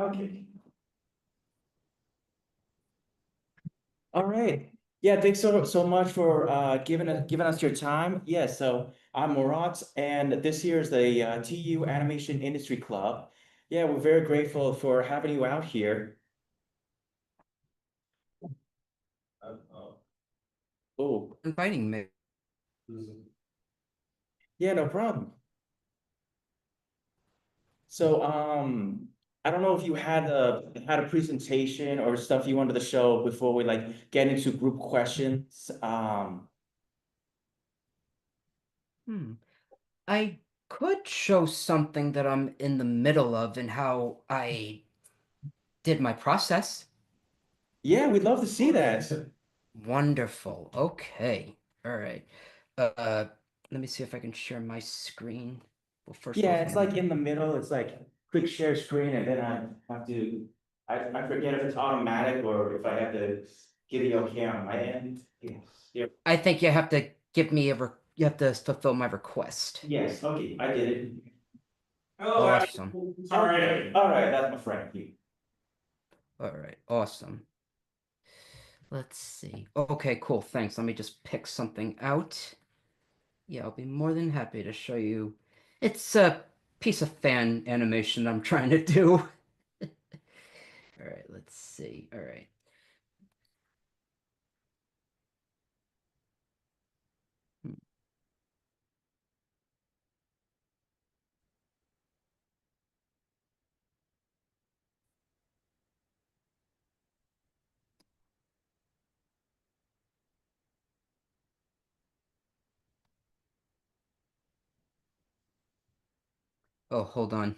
Okay. All right. Yeah, thanks so much for giving us your time. Yeah, so I'm Murat, and this year is the TU Animation Industry Club. Yeah, we're very grateful for having you out here. Oh, Inviting me. yeah, no problem. So, I don't know if you had a presentation or stuff you wanted to show before we like get into group questions. Hmm. I could show something that I'm in the middle of and how I did my process. Yeah, we'd love to see that. Wonderful. Okay. All right. Uh, Let me see if I can share my screen. Well, first Yeah, off, it's let like me. in the middle. It's like quick share screen, and then I have to. I forget if it's automatic or if I have to give the okay on my end. Yes. Yep. I think you have to give me you have to fulfill my request. Yes. Okay, I did it. Hello, Abby. Awesome. Sorry. All right, that's my friend. All right. Awesome. Let's see. Okay, cool. Thanks. Let me just pick something out. Yeah, I'll be more than happy to show you. It's a piece of fan animation I'm trying to do. All right, let's see. All right. Hmm. Oh, hold on.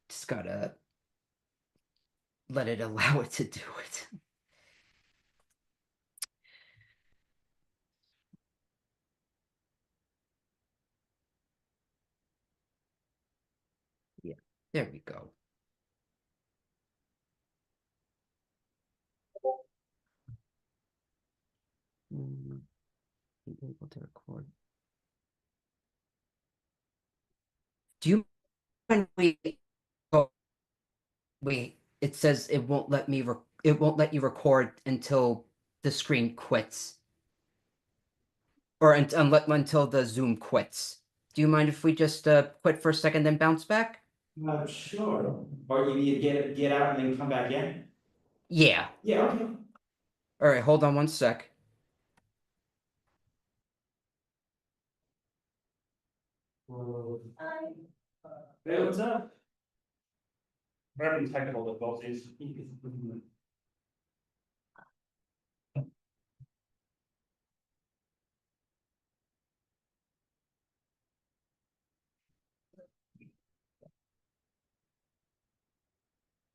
Just gotta let it allow it to do it. Yeah, there we go. Hmm, be able to record. Do you mind wait? Oh, wait. It says it won't let me it won't let you record until the screen quits. Or until the Zoom quits. Do you mind if we just quit for a second, then bounce back? Sure. Or you need to get out and then come back in. Yeah. Yeah. Okay. All right, hold on one sec. Hey, what's up? We're having technical difficulties.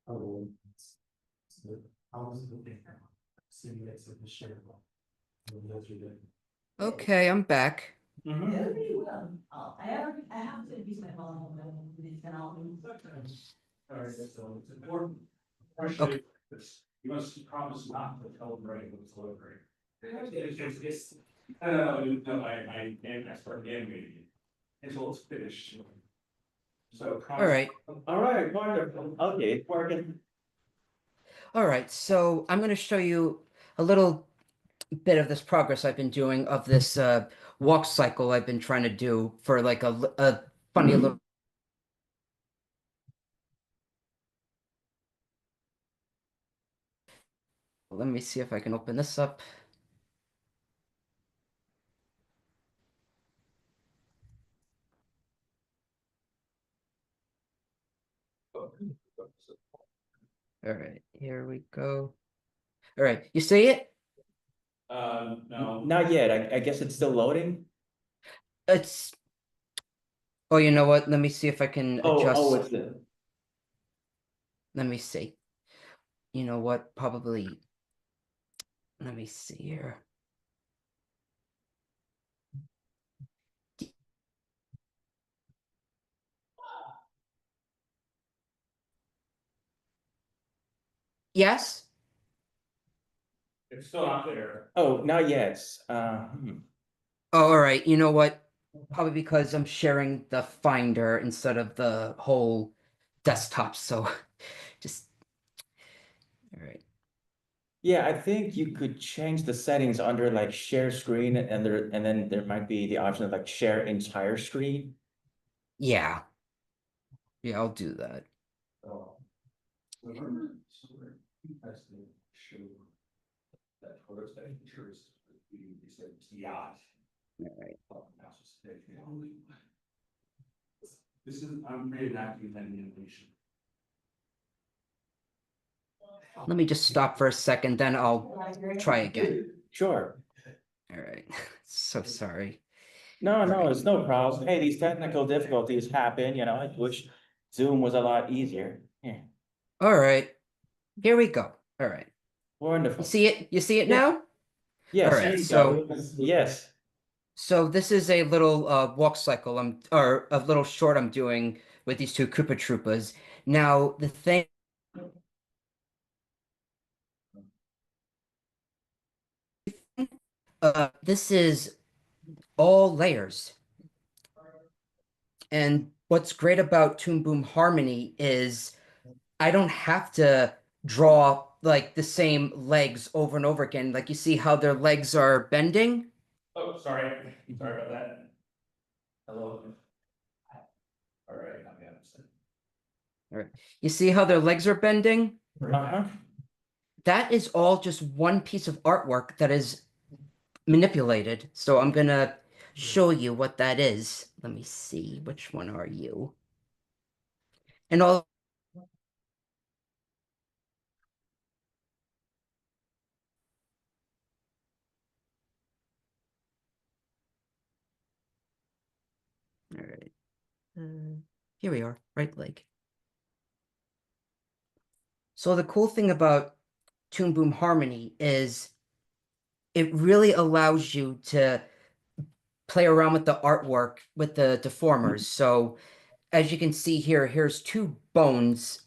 Oh, Okay, I'm back. Mhm. Alright, so it's important. Okay. Appreciate this. You must promise not to tell Ray what's delivering. It's, no, I am expert in animating until it's finished. So All promise. right. All right, wonderful. Okay, it's working. All right. So I'm going to show you a little bit of this progress I've been doing of this walk cycle I've been trying to do for like a funny little. Let me see if I can open this up. All right. Here we go. All right. You see it? No. Not yet. I guess it's still loading. It's. Oh, you know what? Let me see if I can Oh, adjust. it's the. Let me see. You know what? Probably. Let me see here. Yes? It's still not there. Oh, not yet. Oh, all right. You know what? Probably because I'm sharing the Finder instead of the whole desktop. So All right. Yeah, I think you could change the settings under like share screen and then there might be the option of like share entire screen. Yeah. Yeah, I'll do that. Oh, remember, Sugre, you guys did show that prototype tourist we said yacht. All right. This is I'm reenacting that animation. Let me just stop for a second, then I'll try again. Sure. All right. So sorry. No, All no, right. it's no problem. Hey, these technical difficulties happen, you know, I wish Zoom was a lot easier. Yeah, All right. Here we go. All right. You wonderful. see it? You see it Yeah. now? All Yes, here right. you So go. Yes. this is a little walk cycle or a little short I'm doing with these two Koopa Troopas. Now, the thing this is all layers. And what's great about Toon Boom Harmony is I don't have to draw like the same legs over and over again. Like you see how their legs are bending? Oh, sorry. Sorry about that. Hello. All right, I'm understand. All right. You see how their legs are bending? Uh-huh. That is all just one piece of artwork that is manipulated. So I'm gonna show you what that is. Let me see, which one are you? And all right. Here we are, right leg. So the cool thing about Toon Boom Harmony is it really allows you to play around with the artwork with the deformers. So as you can see here, here's two bones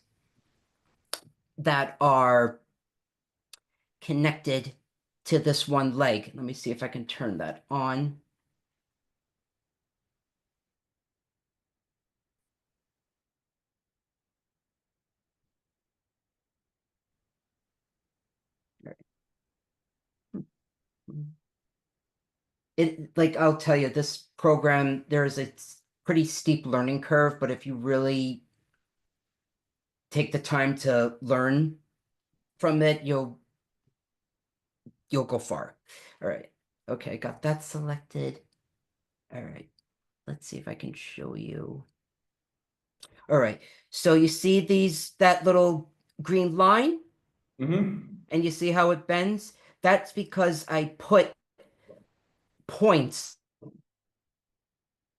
that are connected to this one leg. Let me see if I can turn that on. It like I'll tell you, this program, there's a pretty steep learning curve, but if you really take the time to learn from it, you'll go far. All right. Okay, got that selected. All right. Let's see if I can show you. All right. So you see that little green line Mm-hmm. and you see how it bends? That's because I put points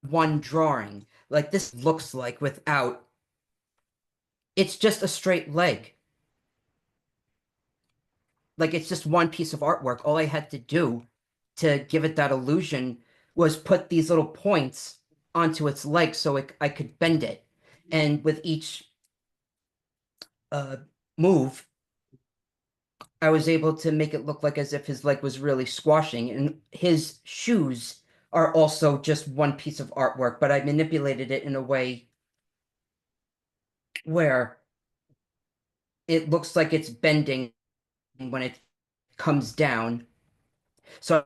one drawing like this looks like without it's just a straight leg. Like it's just one piece of artwork. All I had to do to give it that illusion was put these little points onto its leg so I could bend it. And with each uh, move, I was able to make it look like as if his leg was really squashing. And his shoes are also just one piece of artwork, but I manipulated it in a way where it looks like it's bending when it comes down. So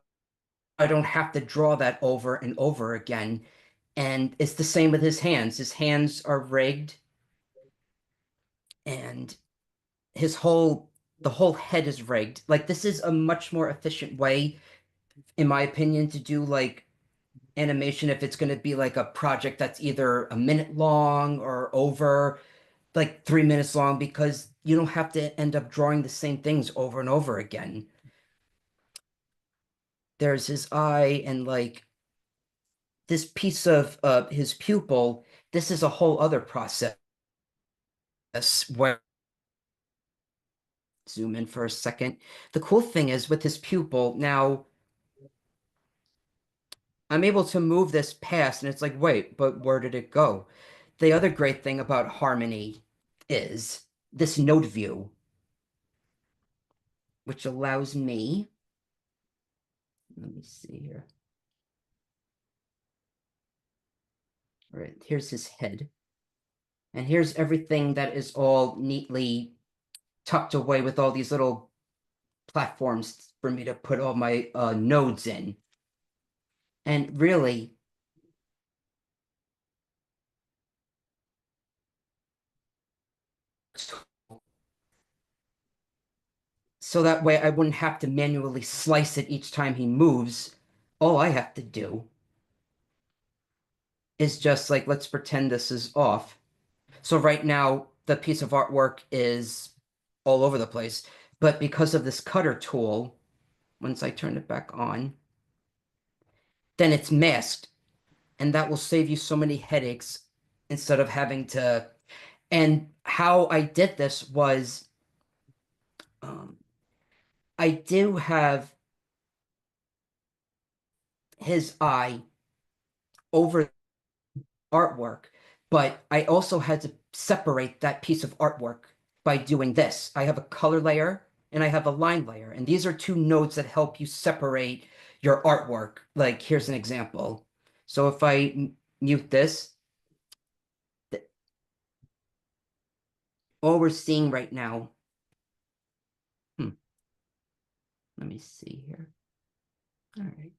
I don't have to draw that over and over again. And it's the same with his hands. His hands are rigged and the whole head is rigged. Like this is a much more efficient way, in my opinion, to do like animation if it's going to be like a project that's either a minute long or over like 3 minutes long because you don't have to end up drawing the same things over and over again. There's his eye and like this piece of his pupil. This is a whole other process where zoom in for a second. The cool thing is with his pupil, now I'm able to move this past, and it's like, wait, but where did it go? The other great thing about Harmony is this node view, which allows me, let me see here. All right, here's his head. And here's everything that is all neatly tucked away with all these little platforms for me to put all my nodes in. And really, so that way I wouldn't have to manually slice it each time he moves. All I have to do is just like, let's pretend this is off. So right now, the piece of artwork is all over the place. But because of this cutter tool, once I turn it back on, then it's masked. And that will save you so many headaches instead of having to. And how I did this was um, I do have his eye over artwork, but I also had to separate that piece of artwork by doing this. I have a color layer and I have a line layer, and these are two nodes that help you separate your artwork. Like, here's an example. So if I mute this, all we're seeing right now, hmm, let me see here. All right.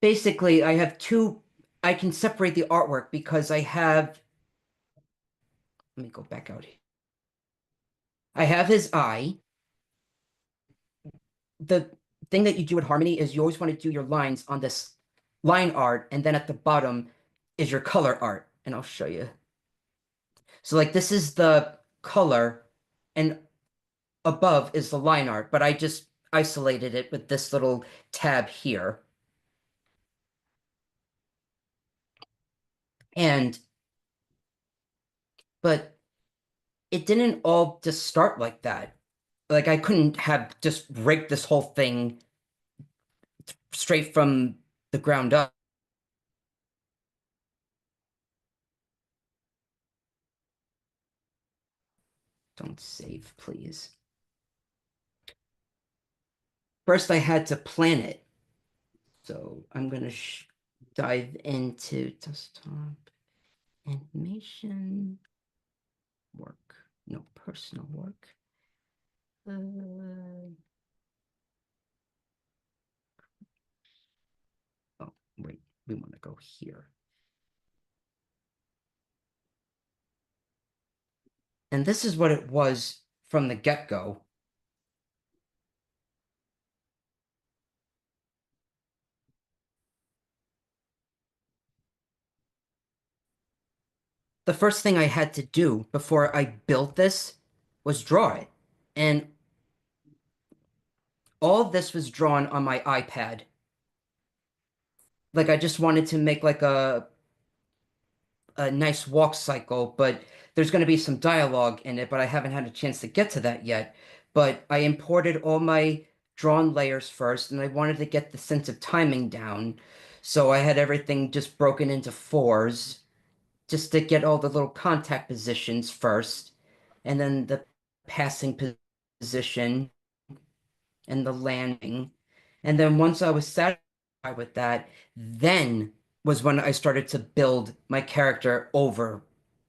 Basically, I can separate the artwork because let me go back out here. I have his eye. The thing that you do with Harmony is you always want to do your lines on this line art, and then at the bottom is your color art. And I'll show you. So like this is the color, and above is the line art, but I just isolated it with this little tab here. And but it didn't all just start like that. Like I couldn't have just raked this whole thing straight from the ground up. Don't save, please. First, I had to plan it. So I'm going to dive into desktop animation work. No, personal work. Oh, wait, we want to go here. And this is what it was from the get-go. The first thing I had to do before I built this was draw it. And all of this was drawn on my iPad. Like I just wanted to make like a nice walk cycle, but there's going to be some dialogue in it, but I haven't had a chance to get to that yet. But I imported all my drawn layers first, and I wanted to get the sense of timing down. So I had everything just broken into fours, just to get all the little contact positions first, and then the passing position and the landing. And then once I was satisfied with that, then was when I started to build my character over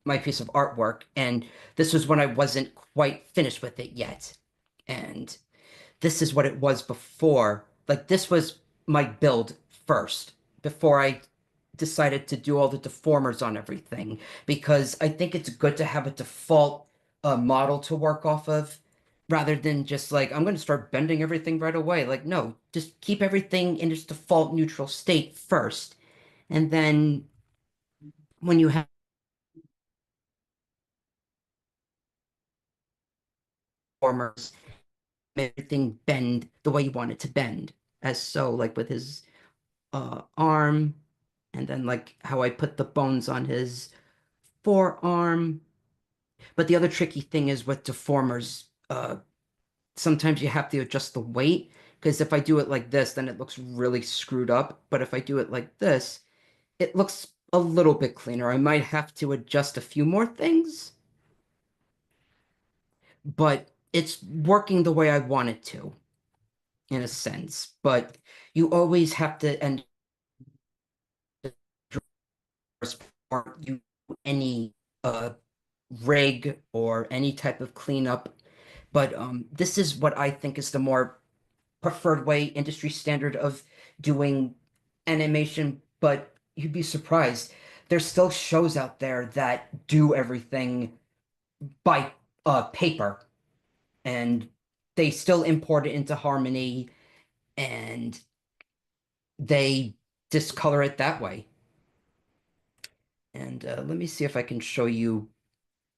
my piece of artwork. And this was when I wasn't quite finished with it yet. And this is what it was before. Like, this was my build first, before I decided to do all the deformers on everything, because I think it's good to have a default model to work off of rather than just like, I'm going to start bending everything right away. Like, no, just keep everything in its default neutral state first. And then when you have deformers, make everything bend the way you want it to bend. As so, like with his arm, and then like how I put the bones on his forearm. But the other tricky thing is with deformers, sometimes you have to adjust the weight, because if I do it like this, then it looks really screwed up. But if I do it like this, it looks a little bit cleaner. I might have to adjust a few more things, but it's working the way I want it to, in a sense. But you always have to end you any a rig or any type of cleanup. But this is what I think is the more preferred way, industry standard of doing animation. But you'd be surprised. There's still shows out there that do everything by paper, and they still import it into Harmony, and they discolor it that way. And let me see if I can show you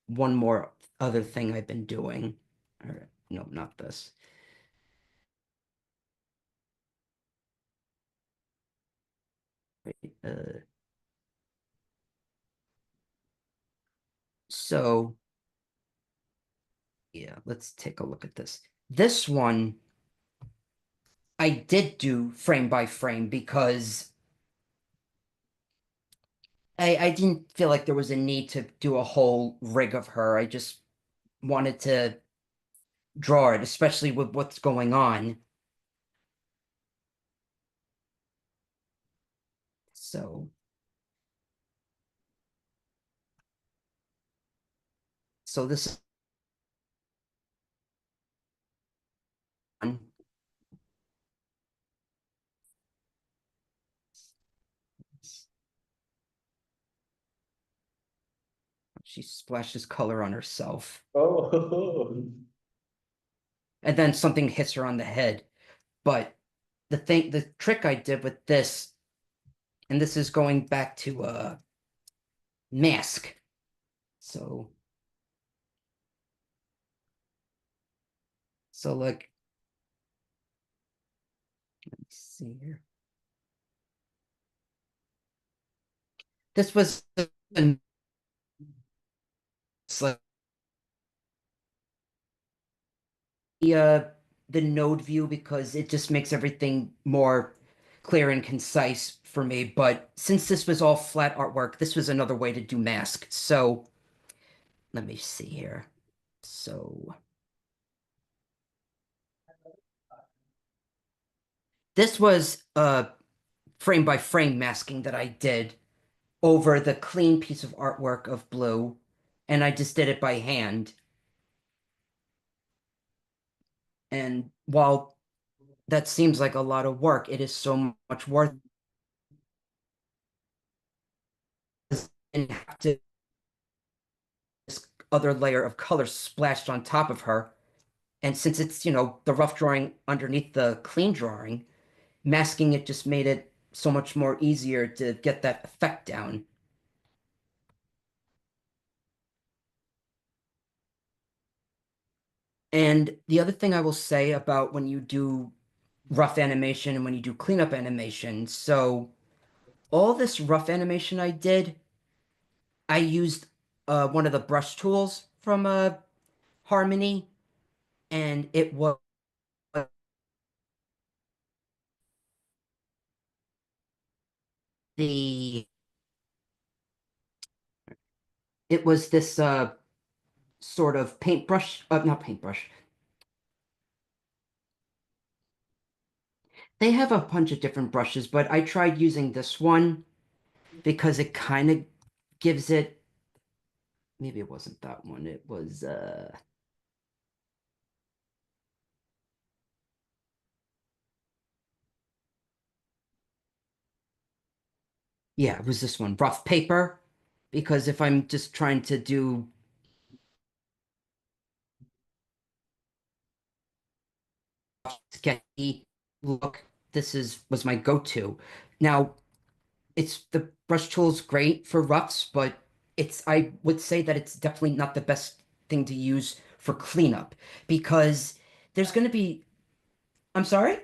one more other thing I've been doing. All right. No, not this. Wait, so yeah, let's take a look at this. This one I did do frame by frame because I didn't feel like there was a need to do a whole rig of her. I just wanted to draw it, especially with what's going on. So, so this is one. She splashes color on herself, Oh, and then something hits her on the head. But the trick I did with this, and this is going back to mask. So, so like, let me see here. This was like uh, the node view because it just makes everything more clear and concise for me. But since this was all flat artwork, this was another way to do mask. So let me see here. So this was frame by frame masking that I did over the clean piece of artwork of blue, and I just did it by hand. And while that seems like a lot of work, it is so much worth it, and have to this other layer of color splashed on top of her. And since it's, the rough drawing underneath the clean drawing, masking it just made it so much more easier to get that effect down. And the other thing I will say about when you do rough animation and when you do cleanup animation, so all this rough animation I did, I used one of the brush tools from Harmony, and the it was this sort of paintbrush, not paintbrush. They have a bunch of different brushes, but I tried using this one because it kind of gives it, maybe it wasn't that one. It was yeah, it was this one, rough paper, because if I'm just trying to do sketchy look, this is was my go-to. Now, it's the brush tool's great for roughs, but I would say that it's definitely not the best thing to use for cleanup because there's going to be, I'm sorry?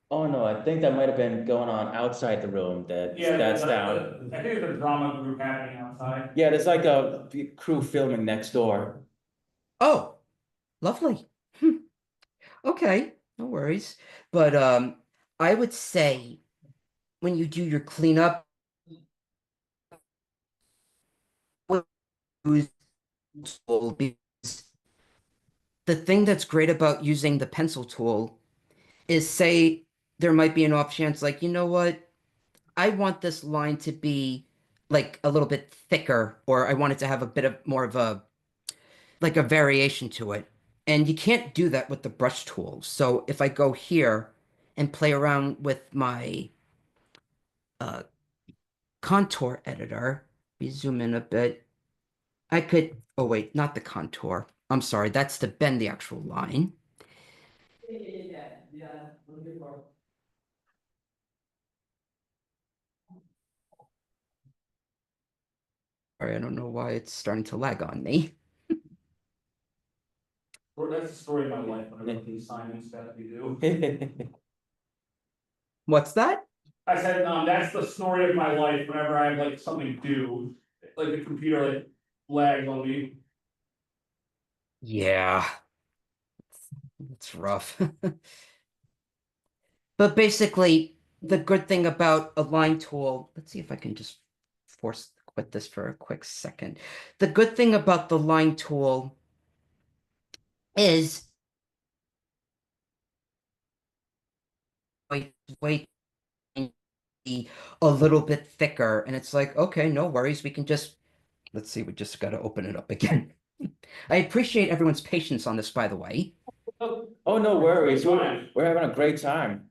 oh no, I think that might have been going on outside the room. That's down. I think there's a drama group happening outside. Yeah, there's like a crew filming next door. Oh, lovely. Hmm. Okay, no worries. But I would say when you do your cleanup, use tool because the thing that's great about using the pencil tool is say there might be an off chance like, you know what? I want this line to be like a little bit thicker, or I want it to have a bit of more of a like a variation to it. And you can't do that with the brush tool. So if I go here and play around with my uh, contour editor, we zoom in a bit, I could, oh wait, not the contour. I'm sorry, that's to bend the actual line. Sorry, I don't know why it's starting to lag on me. Or that's the story of my life, when I wrote these assignments that we do. What's that? I said, that's the story of my life, whenever I have like something to do, like the computer like lags on me. Yeah, it's rough. But basically, the good thing about a line tool, let's see if I can just force quit this for a quick second. The good thing about the line tool is way a little bit thicker, and it's like, okay, no worries, we can just let's see, we just got to open it up again. I appreciate everyone's patience on this, by the way. Oh, no worries. We're having a great time.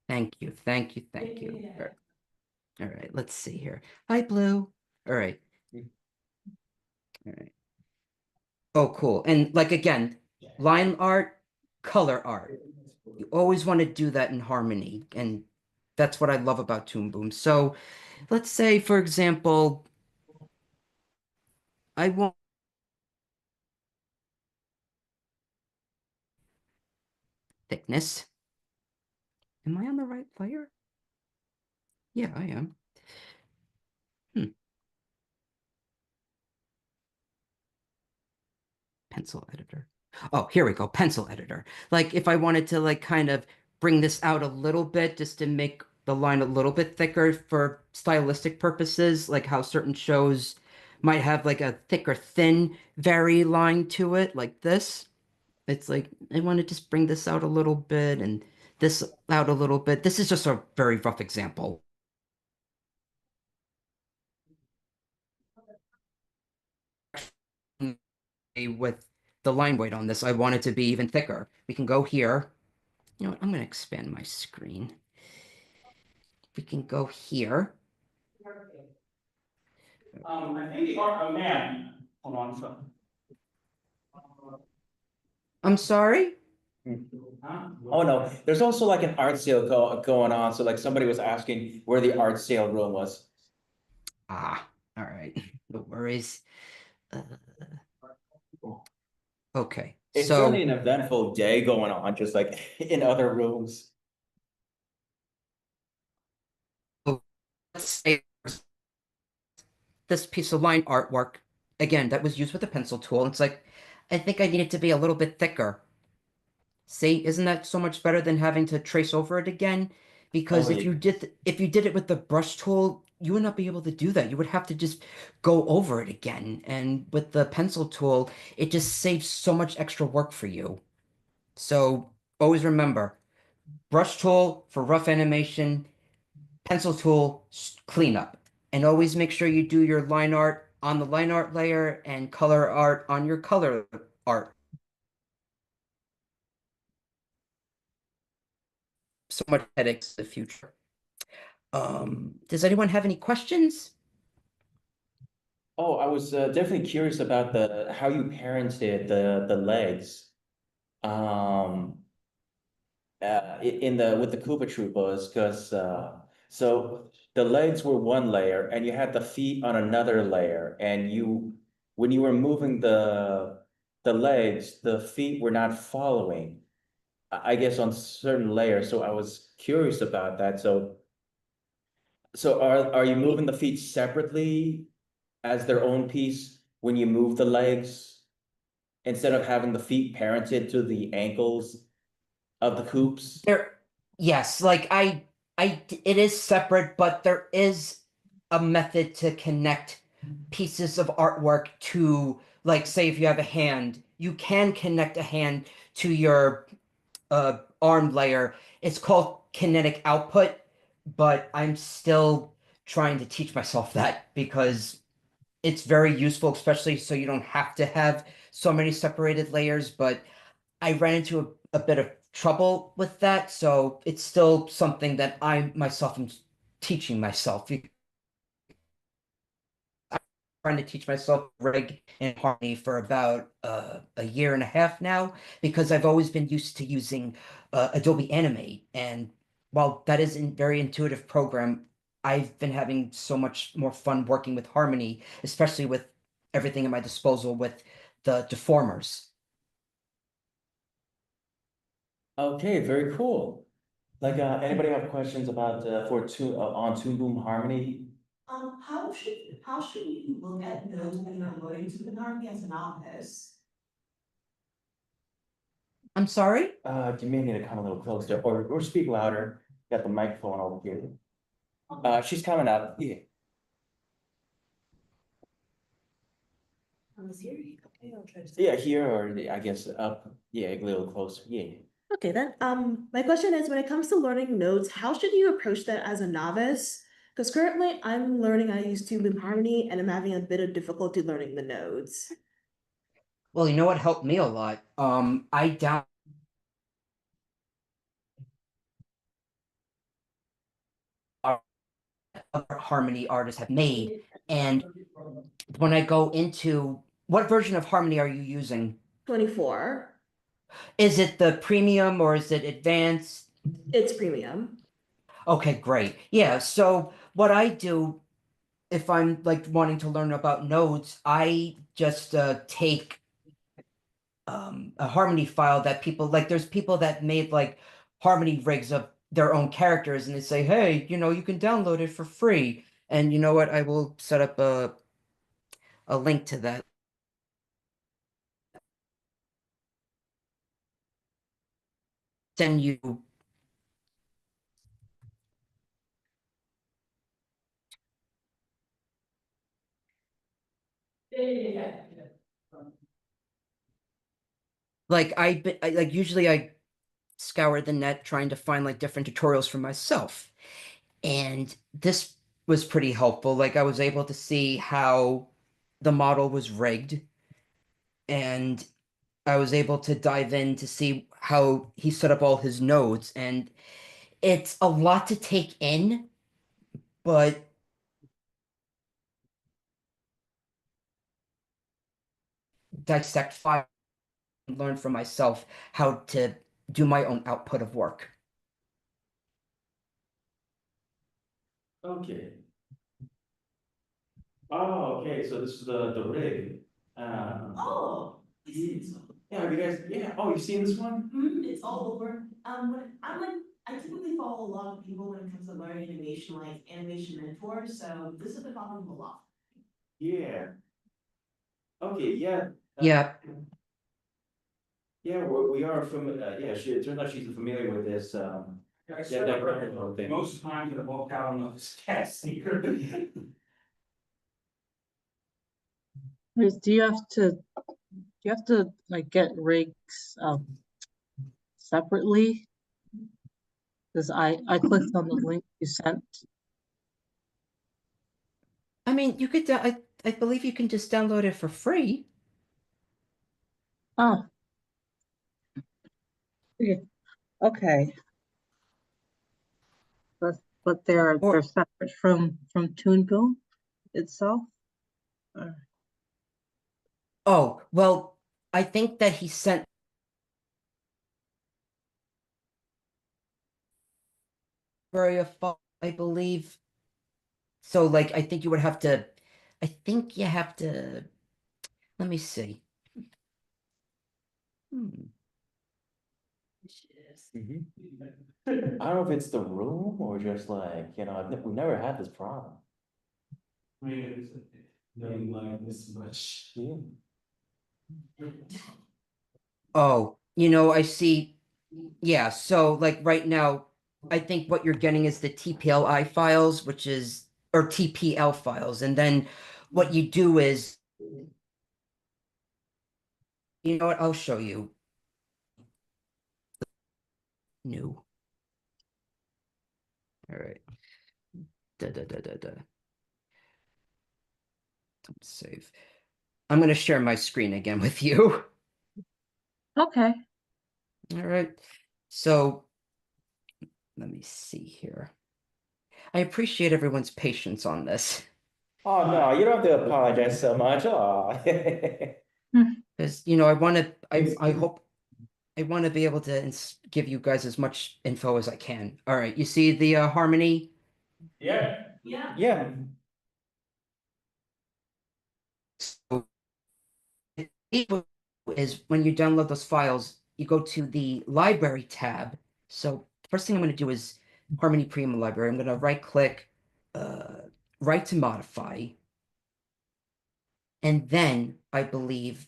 Thank you, thank you, thank you. All right, let's see here. Hi, Blue. All right. All right. Oh, cool. And like again, line art, color art. You always want to do that in harmony, and that's what I love about Toon Boom. So let's say, for example, I want thickness. Am I on the right layer? Yeah, I am. Hmm. Pencil editor. Oh, here we go. Pencil editor. Like if I wanted to like kind of bring this out a little bit just to make the line a little bit thicker for stylistic purposes, like how certain shows might have like a thick or thin vary line to it, like this. It's like I want to just bring this out a little bit and this out a little bit. This is just a very rough example. With the line weight on this, I want it to be even thicker. We can go here. You know what? I'm going to expand my screen. We can go here. I think the art, oh man, hold on, so. I'm sorry? Huh? Oh, no, there's also like an art sale going on. So like somebody was asking where the art sale room was. Ah, all right. No worries. Uh, okay, It's certainly so an eventful day going on, just like in other rooms. let's say this piece of line artwork, again, that was used with a pencil tool. It's like, I think I need it to be a little bit thicker. See, isn't that so much better than having to trace over it again? Oh, Because yeah. if you did it with the brush tool, you would not be able to do that. You would have to just go over it again. And with the pencil tool, it just saves so much extra work for you. So always remember, brush tool for rough animation, pencil tool cleanup. And always make sure you do your line art on the line art layer and color art on your color art. So much headaches in the future. Does anyone have any questions? Oh, I was definitely curious about the how you parented the legs. Um, in the with the Koopa Troopas, because so the legs were one layer, and you had the feet on another layer, and you when you were moving the legs, the feet were not following. I guess on certain layers. So I was curious about that. So are you moving the feet separately as their own piece when you move the legs instead of having the feet parented to the ankles of the coops? There, yes, like it is separate, but there is a method to connect pieces of artwork to, like, say, if you have a hand, you can connect a hand to your arm layer. It's called kinetic output, but I'm still trying to teach myself that because it's very useful, especially so you don't have to have so many separated layers. But I ran into a bit of trouble with that, so it's still something that I myself am teaching myself. Trying to teach myself rig and harmony for about a year and a half now because I've always been used to using Adobe Animate, and while that is a very intuitive program, I've been having so much more fun working with Harmony, especially with everything at my disposal with the deformers. Okay, very cool. Like, anybody have questions about, on Toon Boom Harmony? How should we look at nodes when you're learning to the harmony as a novice? I'm sorry? You may need to come a little closer or speak louder. Got the microphone over here. She's coming up. Yeah. On the Siri? Okay, I'll try to. Yeah, here or I guess up. Yeah, a little closer. Yeah. Okay, then, my question is, when it comes to learning nodes, how should you approach that as a novice? Because currently I'm learning, I use Tune Loop Harmony and I'm having a bit of difficulty learning the nodes. Well, you know what helped me a lot? I down other Harmony artists have made, and when I go into what version of Harmony are you using? 24, Is it the premium or is it advanced? it's premium. Okay, great. Yeah, so what I do if I'm like wanting to learn about nodes, I just take a Harmony file that people like there's people that made like Harmony rigs of their own characters and they say, "Hey, you can download it for free." And you know what? I will set up a link to that. Send you like like usually I scour the net trying to find like different tutorials for myself. And this was pretty helpful. Like I was able to see how the model was rigged, and I was able to dive in to see how he set up all his nodes. And it's a lot to take in, but dissect file and learn for myself how to do my own output of work. Okay. Oh, okay, so this is the rig. Oh, I see this one. Yeah, have you guys, yeah, oh, you've seen this one? It's all over. I typically follow a lot of people when it comes to learning animation, like animation mentors, so this has been following a lot. Yeah. Okay, yeah. Yeah, Yeah, we are yeah, it turns out she's familiar with this, yeah, that record thing. Most of the time, gonna walk out on this cast here. Do you have to like get rigs separately? Because I clicked on the link you sent. I mean, I believe you can just download it for free. Oh, yeah, okay. But they're Or separate from Toon Boom itself. Uh, oh, well, I think that he sent a file, I believe. So like I think you would have to I think you have to let me see. Hmm. Mhm. I don't know if it's the room or just like, we've never had this problem. I mean, it's nothing like this much. Yeah. Oh, I see. Yeah, so like right now, I think what you're getting is the TPLI files, which is or TPL files, and then what you do is, you know what, I'll show you. New. All right. Don't save. I'm gonna share my screen again with you. Okay. All right. So let me see here. I appreciate everyone's patience on this. Oh, no, you don't have to apologize so much. Oh. Because I want to I hope I want to be able to give you guys as much info as I can. All right, you see the harmony? Yeah. Yeah. So is when you download those files, you go to the library tab. So first thing I'm going to do is Harmony Premium Library. I'm going to right click, write to modify. And then I believe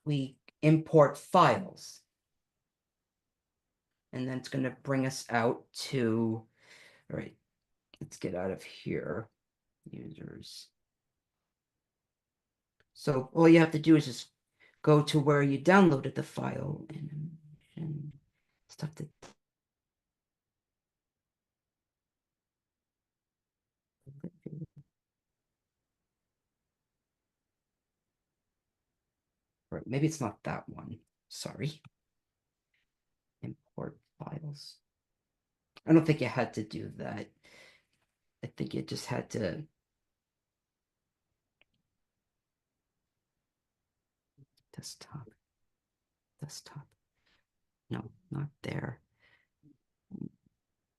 we import files. And then it's going to bring us out to, all right, let's get out of here. Users. So all you have to do is just go to where you downloaded the file and stuff that. Right, maybe it's not that one. Sorry. Import files. I don't think you had to do that. I think you just had to. Desktop. Desktop. No, not there.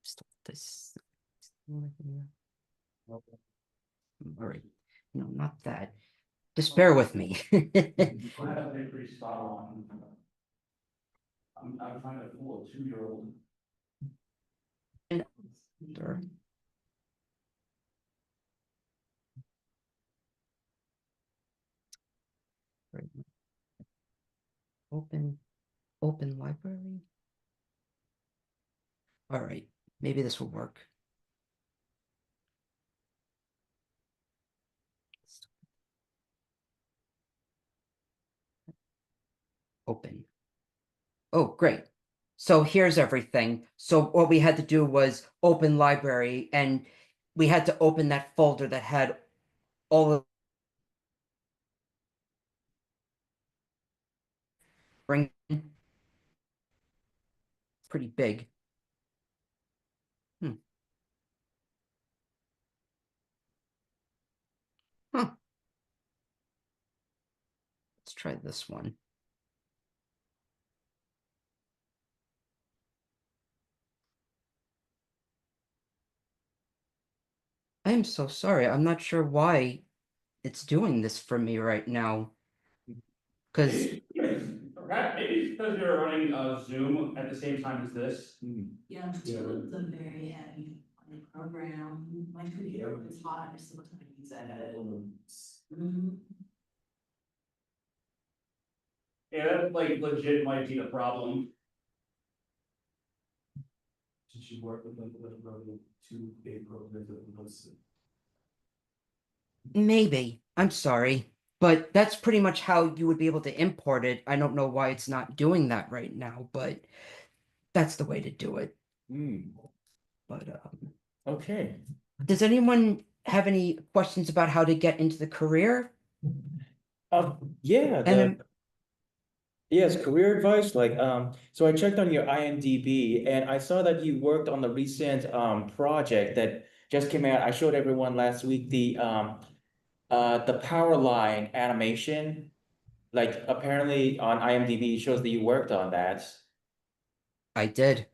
Stop this. All right. No, not that. Just bear with me. Pretty spot on. I'm trying to fool a 2-year-old. Sure. Right. Open library. All right, maybe this will work. Open. Oh, great. So here's everything. So what we had to do was open library, and we had to open that folder that had all of bring pretty big. Huh. Let's try this one. I am so sorry. I'm not sure why it's doing this for me right now. Because Maybe it's because you're running Zoom at the same time as this. Yeah, two of them very heavy on the program. My computer is hot, I still have to use that. Yeah, that like legit might be the problem. Did you work with them, two big programs at once? maybe. I'm sorry. But that's pretty much how you would be able to import it. I don't know why it's not doing that right now, but that's the way to do it. But Okay. does anyone have any questions about how to get into the career? Yeah, And yes, career advice, like, so I checked on your IMDb and I saw that you worked on the recent project that just came out. I showed everyone last week the power line animation. Like apparently on IMDb it shows that you worked on that. I did.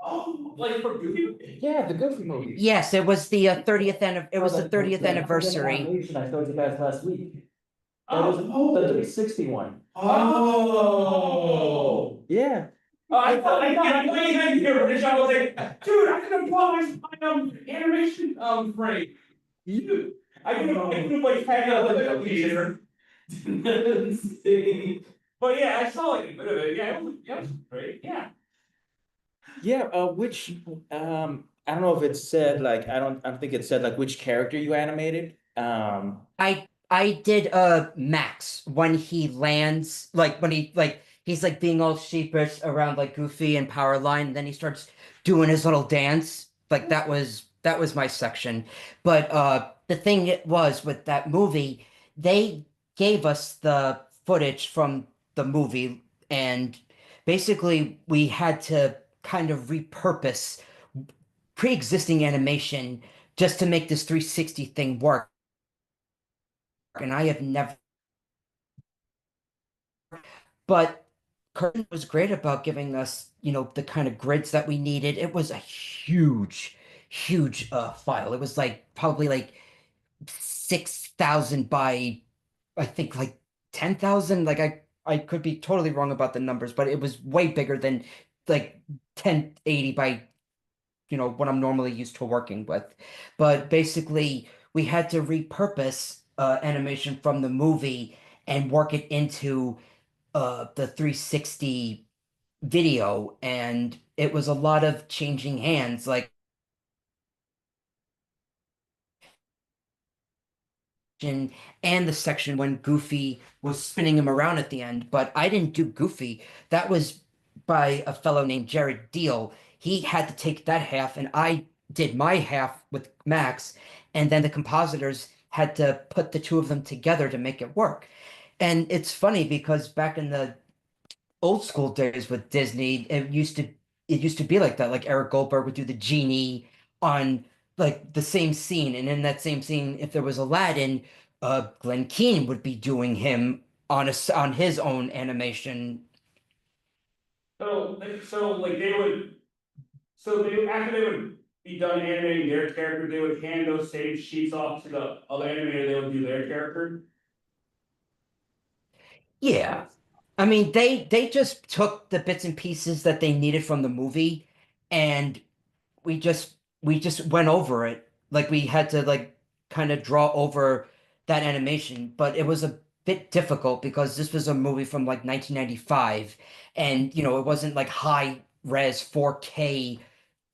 Oh, like for Goofy? Yeah, the Goofy movie. Yes, it was the 30th it was the 30th anniversary. Animation I showed you guys last week. Oh, The 360 one. oh. Yeah. I thought you had the original. I was like, dude, I could have bought my animation frame. Dude, I could have like had it like a theater. But yeah, I saw like a bit of it. Yeah, it was great. Yeah. Yeah, which I don't know if it said like I don't think it said like which character you animated. I did Max when he lands, like when he's like being all sheepish around like Goofy and Powerline, and then he starts doing his little dance. Like that was that was my section. But the thing it was with that movie, they gave us the footage from the movie, and basically we had to kind of repurpose pre-existing animation just to make this 360 thing work. And I have never, but Curtin was great about giving us, the kind of grids that we needed. It was a huge, huge file. It was like probably like 6,000 by I think like 10,000. Like I could be totally wrong about the numbers, but it was way bigger than like 1080 by what I'm normally used to working with. But basically, we had to repurpose animation from the movie and work it into the 360 video, and it was a lot of changing hands. Like and the section when Goofy was spinning him around at the end, but I didn't do Goofy. That was by a fellow named Jared Deal. He had to take that half, and I did my half with Max, and then the compositors had to put the two of them together to make it work. And it's funny because back in the old school days with Disney, it used to be like that. Like Eric Goldberg would do the genie on like the same scene, and in that same scene, if there was Aladdin, Glenn Keane would be doing him on his own animation. So they would, so they, after they would be done animating their character, they would hand those same sheets off to the other animator, they would do their character. Yeah. I mean, they just took the bits and pieces that they needed from the movie, and we just went over it. Like we had to like kind of draw over that animation, but it was a bit difficult because this was a movie from like 1995, and it wasn't like high res 4K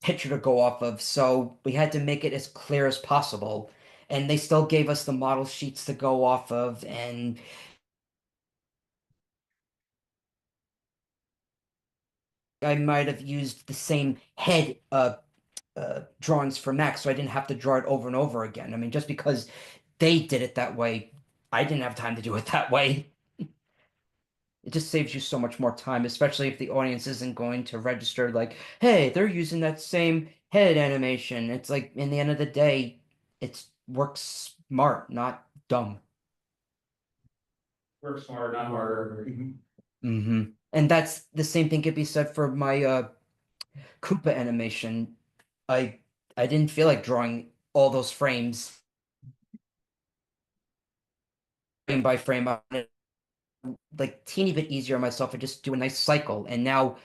picture to go off of, so we had to make it as clear as possible. And they still gave us the model sheets to go off of, and I might have used the same head drawings for Max, so I didn't have to draw it over and over again. I mean, just because they did it that way, I didn't have time to do it that way. It just saves you so much more time, especially if the audience isn't going to register like, hey, they're using that same head animation. It's like, in the end of the day, it works smart, not dumb. Work smarter, not harder. And that's the same thing could be said for my Koopa animation. I I didn't feel like drawing all those frames frame by frame. I wanted like teeny bit easier on myself and just do a nice cycle. And now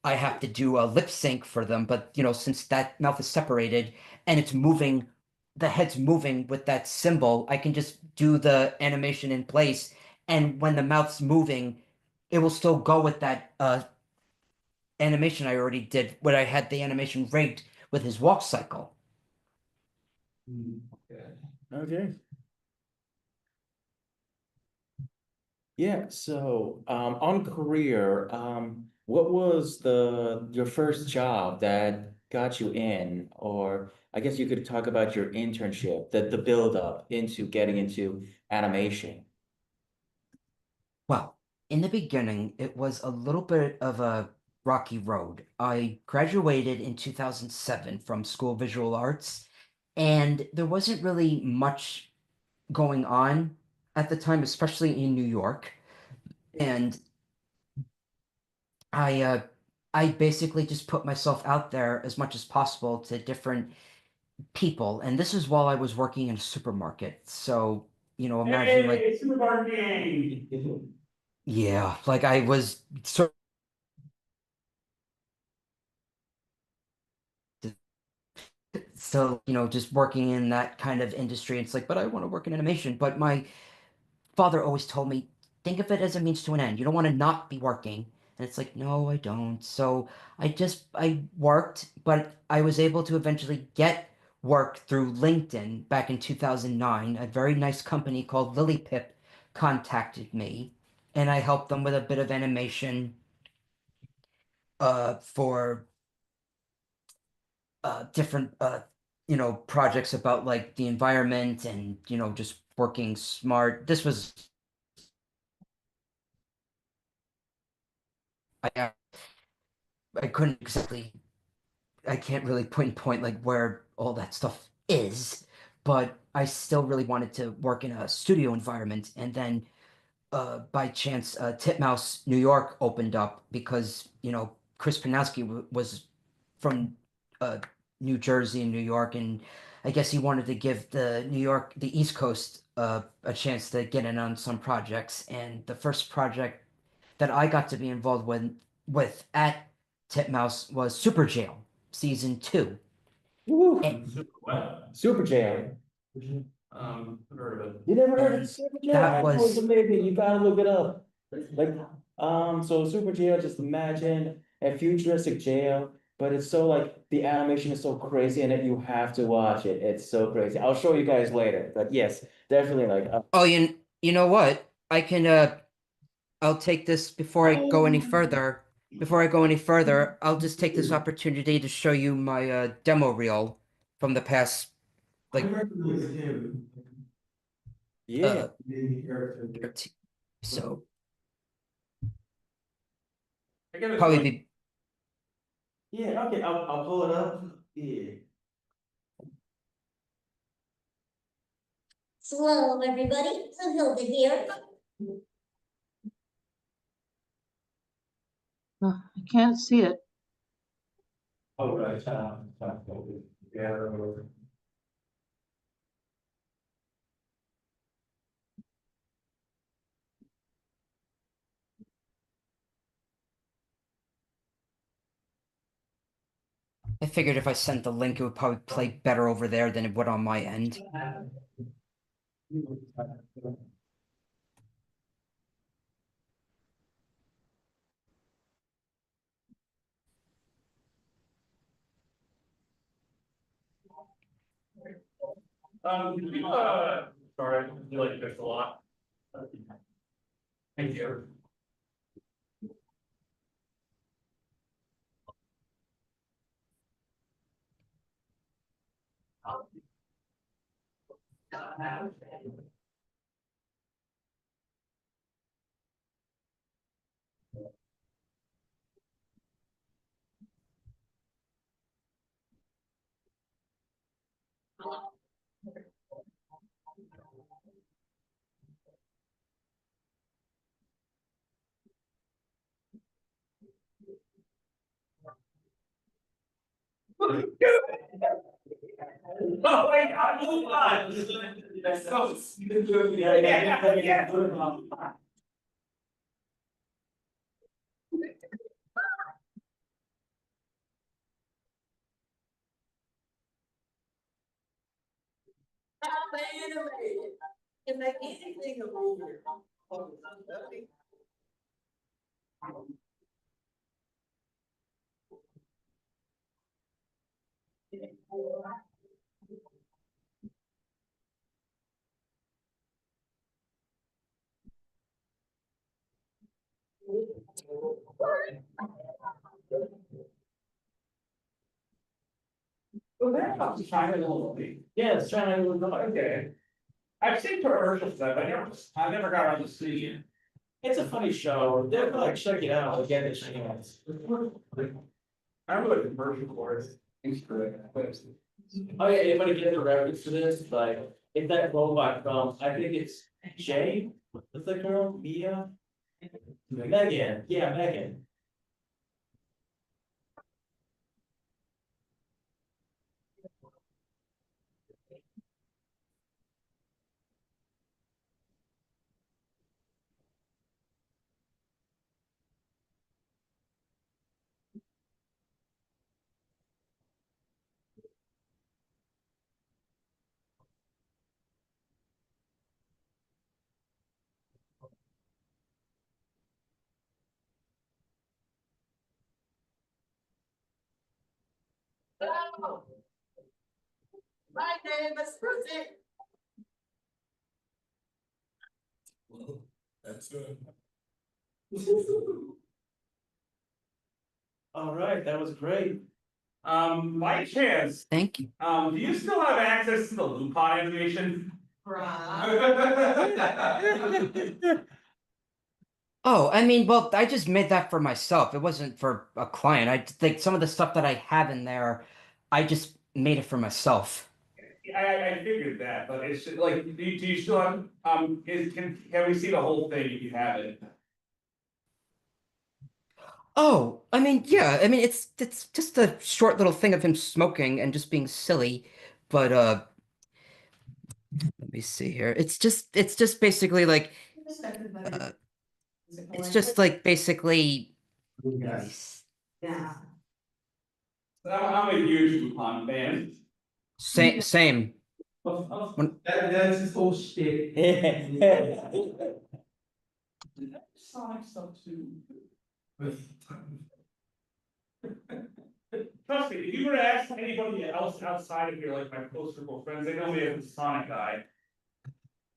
I have to do a lip sync for them. But since that mouth is separated and it's moving, the head's moving with that symbol, I can just do the animation in place. And when the mouth's moving, it will still go with that animation I already did when I had the animation rigged with his walk cycle. Okay. Yeah, so on career, what was the your first job that got you in? Or I guess you could talk about your internship, the build up into getting into animation. Well, in the beginning, it was a little bit of a rocky road. I graduated in 2007 from School of Visual Arts, and there wasn't really much going on at the time, especially in New York. And I uh, I basically just put myself out there as much as possible to different people. And this is while I was working in a supermarket. So, imagine like, Hey, Super Gang! yeah, like I was sort so, just working in that kind of industry. It's like, but I want to work in animation. But my father always told me, think of it as a means to an end. You don't want to not be working. And it's like, no, I don't. So I worked, but I was able to eventually get work through LinkedIn back in 2009. A very nice company called Lily Pip contacted me, and I helped them with a bit of animation for different projects about like the environment and just working smart. This was I I couldn't exactly I can't really pinpoint like where all that stuff is, but I still really wanted to work in a studio environment. And then by chance, Titmouse New York opened up because Chris Panowski was from uh, New Jersey and New York, and I guess he wanted to give the East Coast a chance to get in on some projects. And the first project that I got to be involved with at Titmouse was Super Jail Season 2. Woo, And, Super Jam. Heard of it. You never heard of and Super Jail? that Man, that was was amazing. You gotta look it up. Like, so Super Jail, just imagine a futuristic jail, but it's so like the animation is so crazy in it, you have to watch it. It's so crazy. I'll show you guys later. But yes, definitely like oh you know what? I'll take this before I go any further. Before I go any further, I'll just take this opportunity to show you my demo reel from the past like yeah. uh 13. So I get it. probably be Yeah, okay, I'll pull it up. Yeah. Hello, everybody. Hilda here. I can't see it. Oh, right. Yeah. I figured if I sent the link it would probably play better over there than it would on my end. Sorry, I feel like there's a lot. Thank you. Oh, wait, move on. That's so. Yeah. Well, they're about to try it a little bit. Yes, trying a little bit. Okay. I've seen commercials of it. I never got around to seeing it. It's a funny show. Definitely like check it out. Again, it's chance. I remember the commercial for it. Oh yeah, anybody get the reference to this? Like, it's that robot from, I think it's Jay, what's the girl, Mia? Megan, yeah, Megan. My name is Rosie. That's All right, that was great. By chance, Thank you. do you still have access to the Lupin animation? Oh, I mean, well, I just made that for myself. It wasn't for a client. I like some of the stuff that I have in there, I just made it for myself. I figured that, but it's just, like, do you still have, can we see the whole thing if you have it? Oh, I mean, yeah, I mean it's just a short little thing of him smoking and just being silly. But let me see here. It's just basically like uh, it's just like basically let me s- Yeah. I'm a huge Lupin fan. same. When That's his whole shtick. Sonic stuff too. Trust me, if you were to ask anybody else outside of here, like my close group of friends, they know me as a Sonic guy.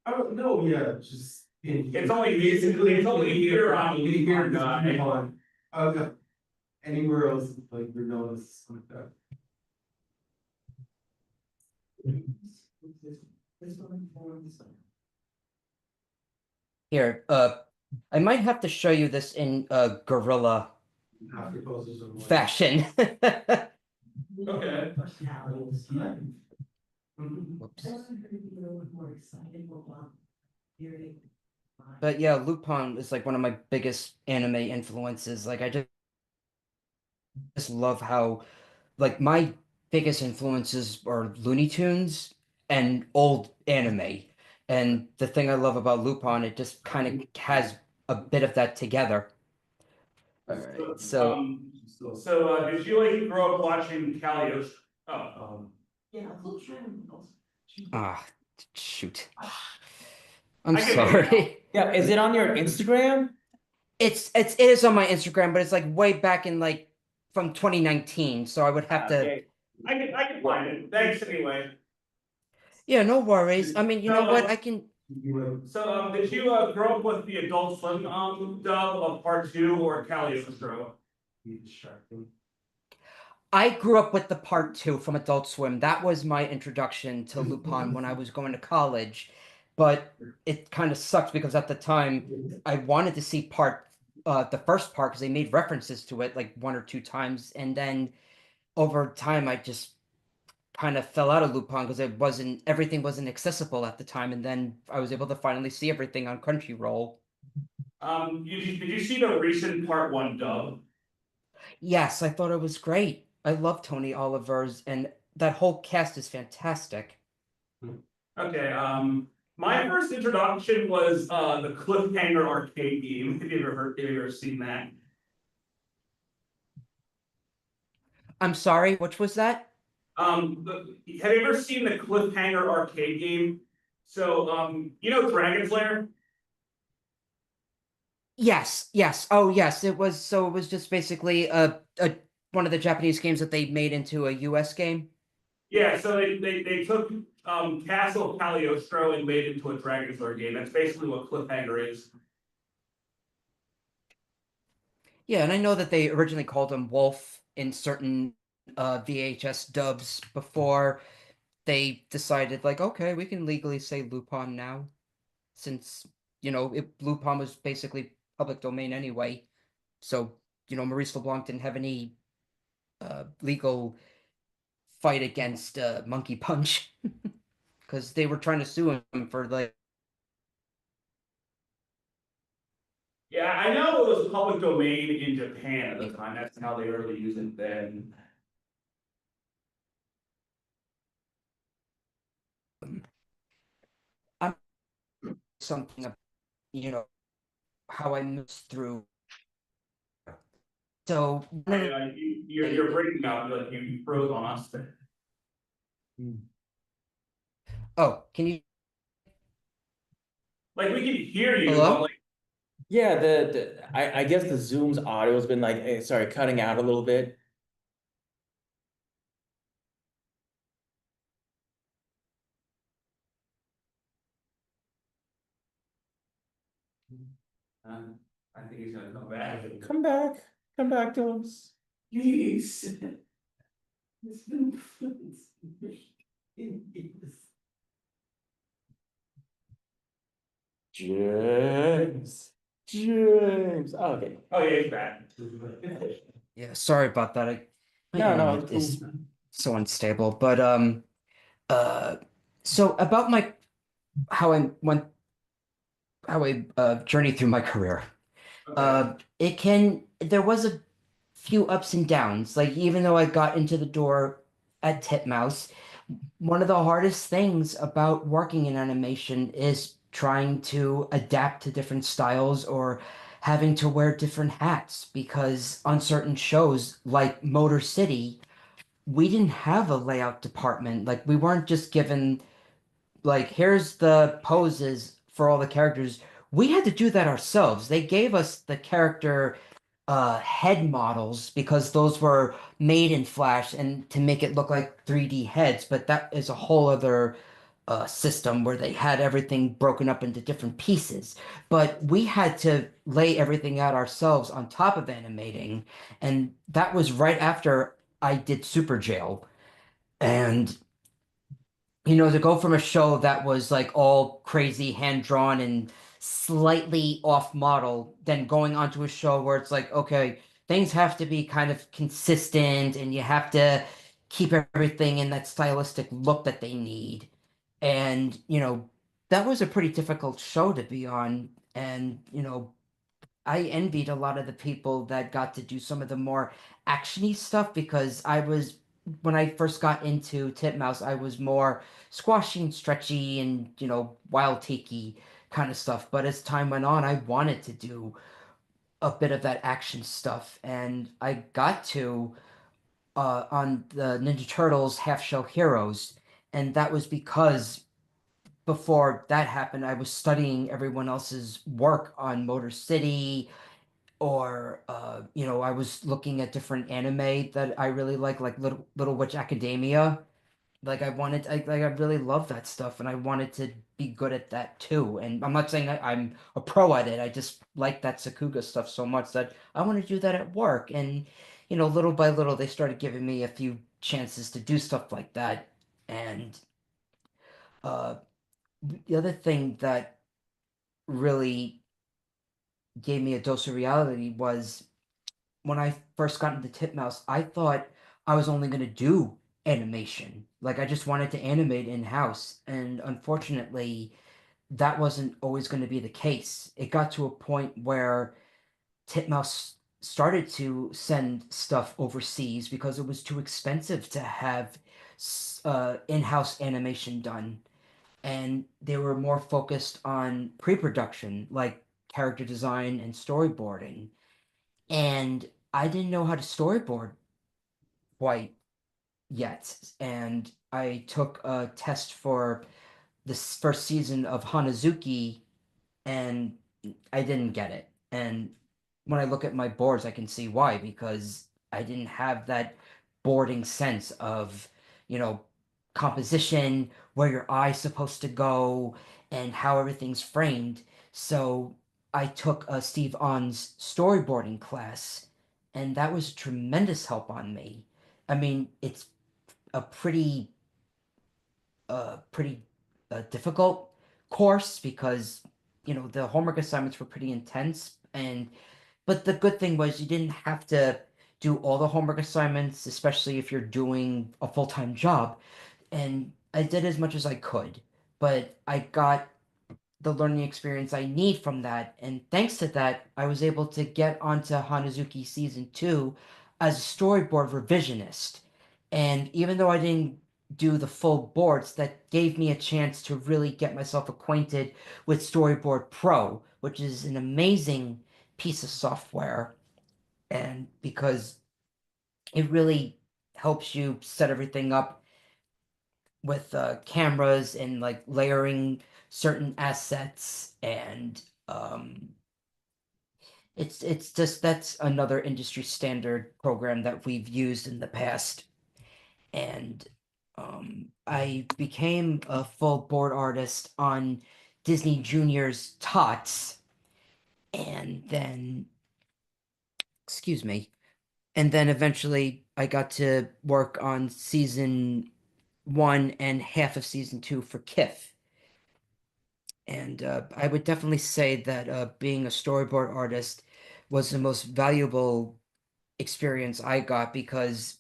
I don't know, yeah, just. It's only here on Here, Lupin guy. on, okay, anywhere else, like, you're noticed like that. here, I might have to show you this in gorilla Half your posters are like. fashion. Okay. Whoops. But yeah, Lupin is like one of my biggest anime influences. Like I just love how like my biggest influences are Looney Tunes and old anime. And the thing I love about Lupin, it just kind of has a bit of that together. All right. So, Did you like grow up watching Calios? Oh. ah, shoot. I'm I can make it sorry. Yeah, is it on your Instagram? It is on my Instagram, but it's like way back in like from 2019. So I would have to. Okay. I can find it. Thanks anyway. Yeah, no worries. I mean, you know what? I can. Did you grow up with the Adult Swim dub of Part 2 or Caliostro? I grew up with the part two from Adult Swim. That was my introduction to Lupin when I was going to college. But it kind of sucked because at the time I wanted to see the first part because they made references to it like one or two times. And then over time I just kind of fell out of Lupin because everything wasn't accessible at the time. And then I was able to finally see everything on Crunchyroll. Did you see the recent Part 1 dub? Yes, I thought it was great. I love Tony Oliver's and that whole cast is fantastic. Okay, my first introduction was the Cliffhanger arcade game. Have you ever seen that? I'm sorry, which was that? Have you ever seen the Cliffhanger arcade game? So, you know Dragon's Lair? Yes, yes. Oh, yes. It was just basically a one of the Japanese games that they made into a US game. Yeah, so they took Castle Cagliostro and made it into a Dragon's Lair game. That's basically what Cliffhanger is. Yeah, and I know that they originally called him Wolf in certain VHS dubs before they decided like, okay, we can legally say Lupin now since, Lupin was basically public domain anyway. So, Maurice LeBlanc didn't have any legal fight against Monkey Punch because they were trying to sue him for like. Yeah, I know it was public domain in Japan at the time. That's how they really used it then. I'm something of, you know, how I moved through. So, You're breaking up. Like you froze on us. oh, can you? Like we can hear you, but Hello? like Yeah, I guess the Zoom's audio has been like, sorry, cutting out a little bit. I think he's gonna come back. Come back to us. Please. James. James. Okay. Oh, yeah, he's bad. Yeah, sorry about that. My No, no, internet it's is cool. so unstable. But uh so about my how I went how I journeyed through my career. Okay. It can there was a few ups and downs. Like even though I got into the door at Titmouse, one of the hardest things about working in animation is trying to adapt to different styles or having to wear different hats because on certain shows like Motor City, we didn't have a layout department. Like we weren't just given like here's the poses for all the characters. We had to do that ourselves. They gave us the character head models because those were made in Flash and to make it look like 3D heads, but that is a whole other system where they had everything broken up into different pieces. But we had to lay everything out ourselves on top of animating, and that was right after I did Super Jail. And to go from a show that was like all crazy hand drawn and slightly off model, then going onto a show where it's like, okay, things have to be kind of consistent and you have to keep everything in that stylistic look that they need. And, that was a pretty difficult show to be on. And, I envied a lot of the people that got to do some of the more actiony stuff because when I first got into Titmouse, I was more squashy and stretchy and, wild takey kind of stuff. But as time went on, I wanted to do a bit of that action stuff. And I got to on the Ninja Turtles Half Shell Heroes. And that was because before that happened, I was studying everyone else's work on Motor City, or I was looking at different anime that I really like Little Witch Academia. Like I really love that stuff, and I wanted to be good at that too. And I'm not saying that I'm a pro at it. I just like that Sakuga stuff so much that I want to do that at work. And little by little, they started giving me a few chances to do stuff like that. And uh, the other thing that really gave me a dose of reality was when I first got into Titmouse, I thought I was only going to do animation. Like I just wanted to animate in house. And unfortunately, that wasn't always going to be the case. It got to a point where Titmouse started to send stuff overseas because it was too expensive to have in-house animation done. And they were more focused on pre-production, like character design and storyboarding, and I didn't know how to storyboard quite yet. And I took a test for this first season of Hanazuki, and I didn't get it. And when I look at my boards, I can see why, because I didn't have that boarding sense of, you know, composition, where your eye's supposed to go, and how everything's framed. So I took a Steve On's storyboarding class, and that was a tremendous help on me. I mean, it's a pretty difficult course because the homework assignments were pretty intense, and but the good thing was you didn't have to do all the homework assignments, especially if you're doing a full-time job. And I did as much as I could, but I got the learning experience I need from that. And thanks to that, I was able to get onto Hanazuki season 2 as a storyboard revisionist. And even though I didn't do the full boards, that gave me a chance to really get myself acquainted with Storyboard Pro, which is an amazing piece of software. And because it really helps you set everything up with cameras and like layering certain assets, and um it's just that's another industry standard program that we've used in the past. And I became a full board artist on Disney Junior's Tots, and then excuse me, and then eventually I got to work on season 1 and half of season 2 for Kif. And I would definitely say that being a storyboard artist was the most valuable experience I got because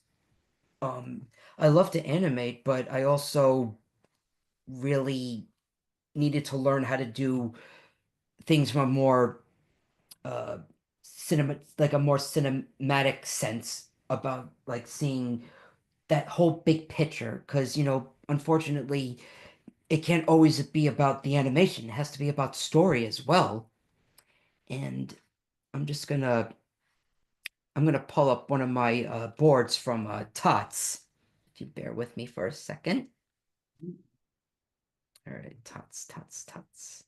um, I love to animate, but I also really needed to learn how to do things from a more uh, like a more cinematic sense about like seeing that whole big picture. Because unfortunately, it can't always be about the animation. It has to be about story as well. And I'm just gonna pull up one of my boards from Tots. If you bear with me for a second. All right, Tots, Tots, Tots.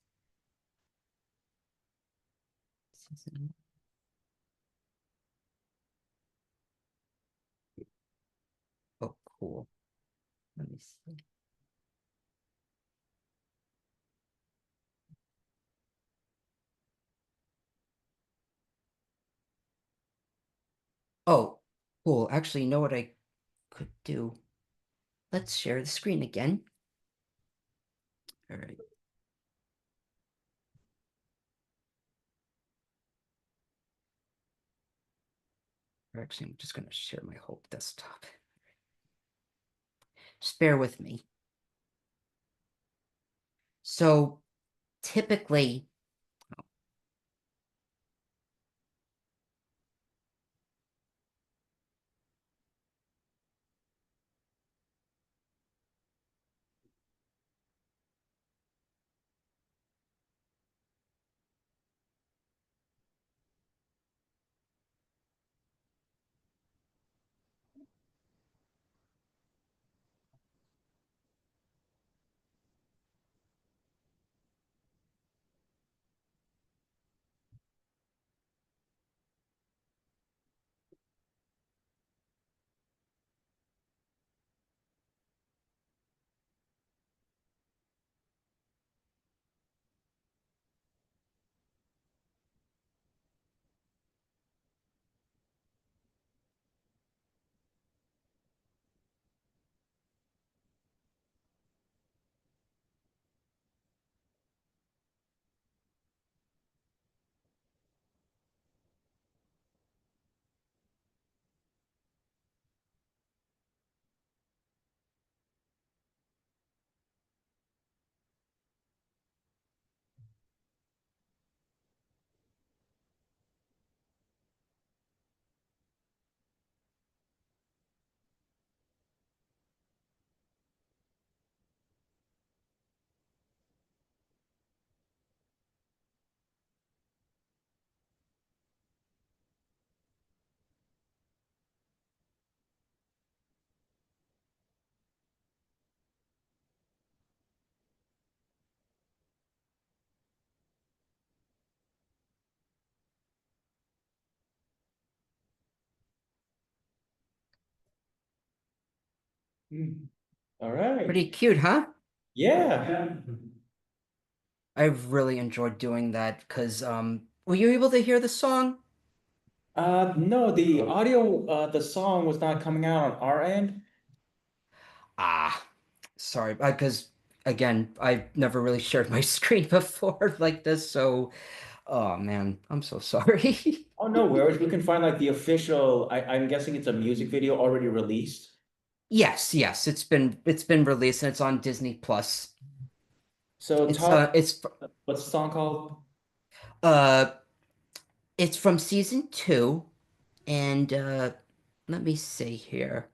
Season. Oh, cool. Let me see. Oh, cool. Actually, you know what I could do? Let's share the screen again. All right. Or actually, I'm just gonna share my whole desktop. Just bear with me. So typically, All right. pretty cute, huh? Yeah. I've really enjoyed doing that because were you able to hear the song? No, the audio, the song was not coming out on our end. Ah, sorry, because again, I've never really shared my screen before like this, so oh man, I'm so sorry. Oh, no worries. We can find like the official, I'm guessing it's a music video already released. Yes, yes, it's been released and it's on Disney Plus. So It's talk, it's what's the song called? uh it's from season 2 and let me see here.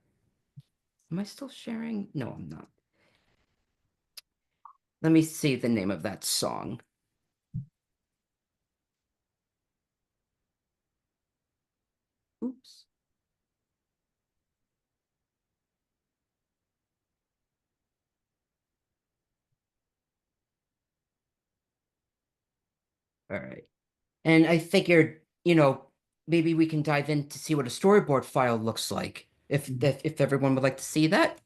Am I still sharing? No, I'm not. Let me see the name of that song. Oops. All right. And I figured, maybe we can dive in to see what a storyboard file looks like. If everyone would like to see that.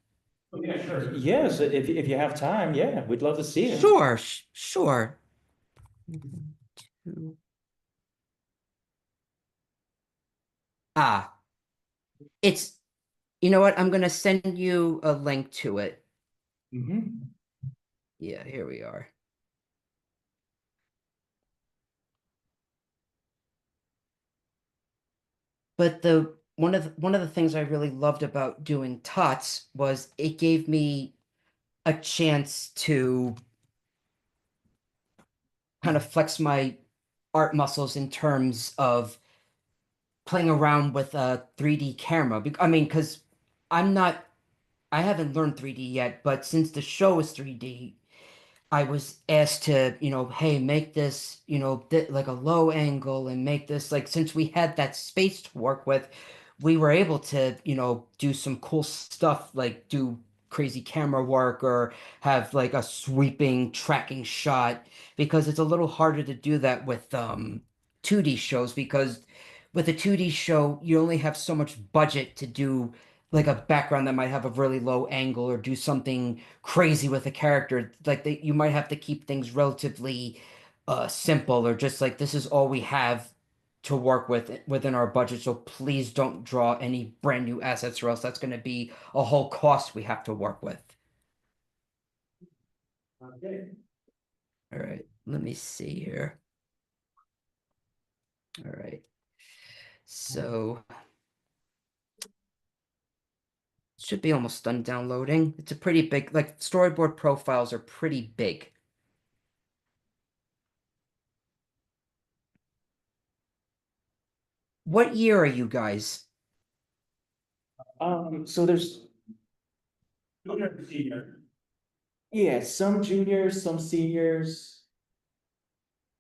Yeah, sure. Yes, if you have time, yeah, we'd love to see it. Sure, sure. Ah, it's You know what? I'm gonna send you a link to it. Mm-hmm. Yeah, here we are. But the one of the things I really loved about doing tots was it gave me a chance to kind of flex my art muscles in terms of playing around with a 3D camera. I mean, because I'm not, I haven't learned 3D yet, but since the show is 3D, I was asked to, hey, make this, like a low angle and make this like since we had that space to work with, we were able to, do some cool stuff like do crazy camera work or have like a sweeping tracking shot because it's a little harder to do that with 2D shows because with a 2D show, you only have so much budget to do like a background that might have a really low angle or do something crazy with a character. Like you might have to keep things relatively simple or just like this is all we have to work with within our budget. So please don't draw any brand new assets or else that's going to be a whole cost we have to work with. Okay. All right, let me see here. All right. So should be almost done downloading. It's a pretty big, like storyboard profiles are pretty big. What year are you guys? So there's, Junior, senior. yeah, some juniors, some seniors.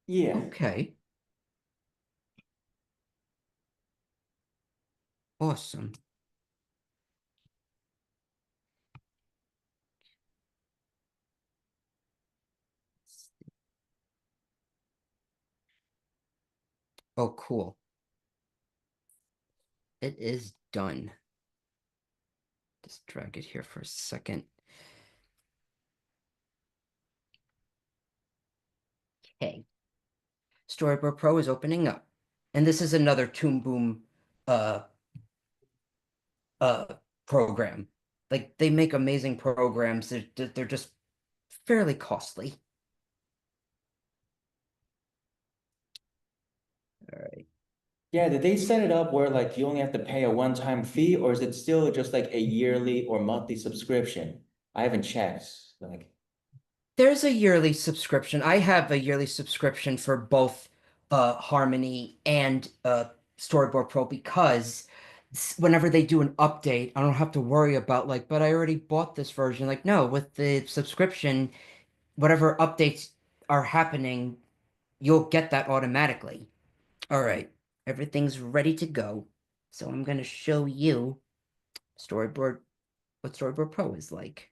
Yeah. Okay, awesome. Oh, cool. It is done. Just drag it here for a second. Okay. Storyboard Pro is opening up. And this is another Toon Boom uh uh program. Like they make amazing programs. They're just fairly costly. All right. Yeah, did they set it up where like you only have to pay a one-time fee, or is it still just like a yearly or monthly subscription? I haven't checked. Like, There's a yearly subscription. I have a yearly subscription for both Harmony and Storyboard Pro because whenever they do an update, I don't have to worry about like, but I already bought this version. Like, no, with the subscription, whatever updates are happening, you'll get that automatically. All right, everything's ready to go. So I'm gonna show you Storyboard, what Storyboard Pro is like.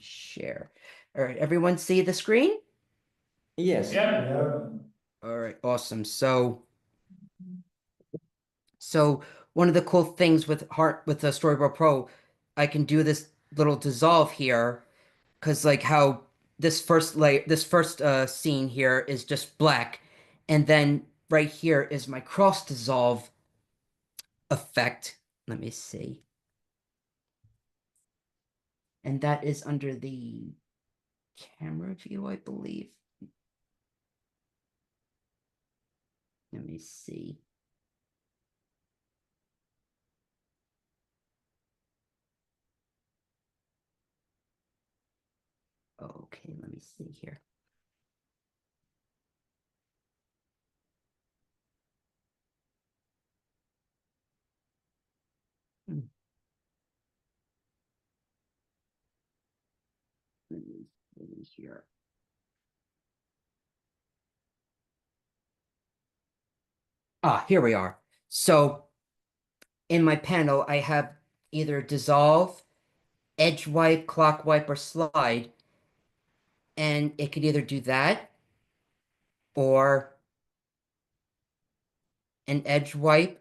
Share. All right, everyone see the screen? yes. Yeah. All right, awesome. So one of the cool things with the Storyboard Pro, I can do this little dissolve here because like how this first scene here is just black, and then right here is my cross dissolve effect. Let me see. And that is under the camera view, I believe. Let me see. Okay, let me see here. Hmm, Let me see here. Ah, here we are. So in my panel, I have either dissolve, edge wipe, clock wipe, or slide, and it could either do that or an edge wipe.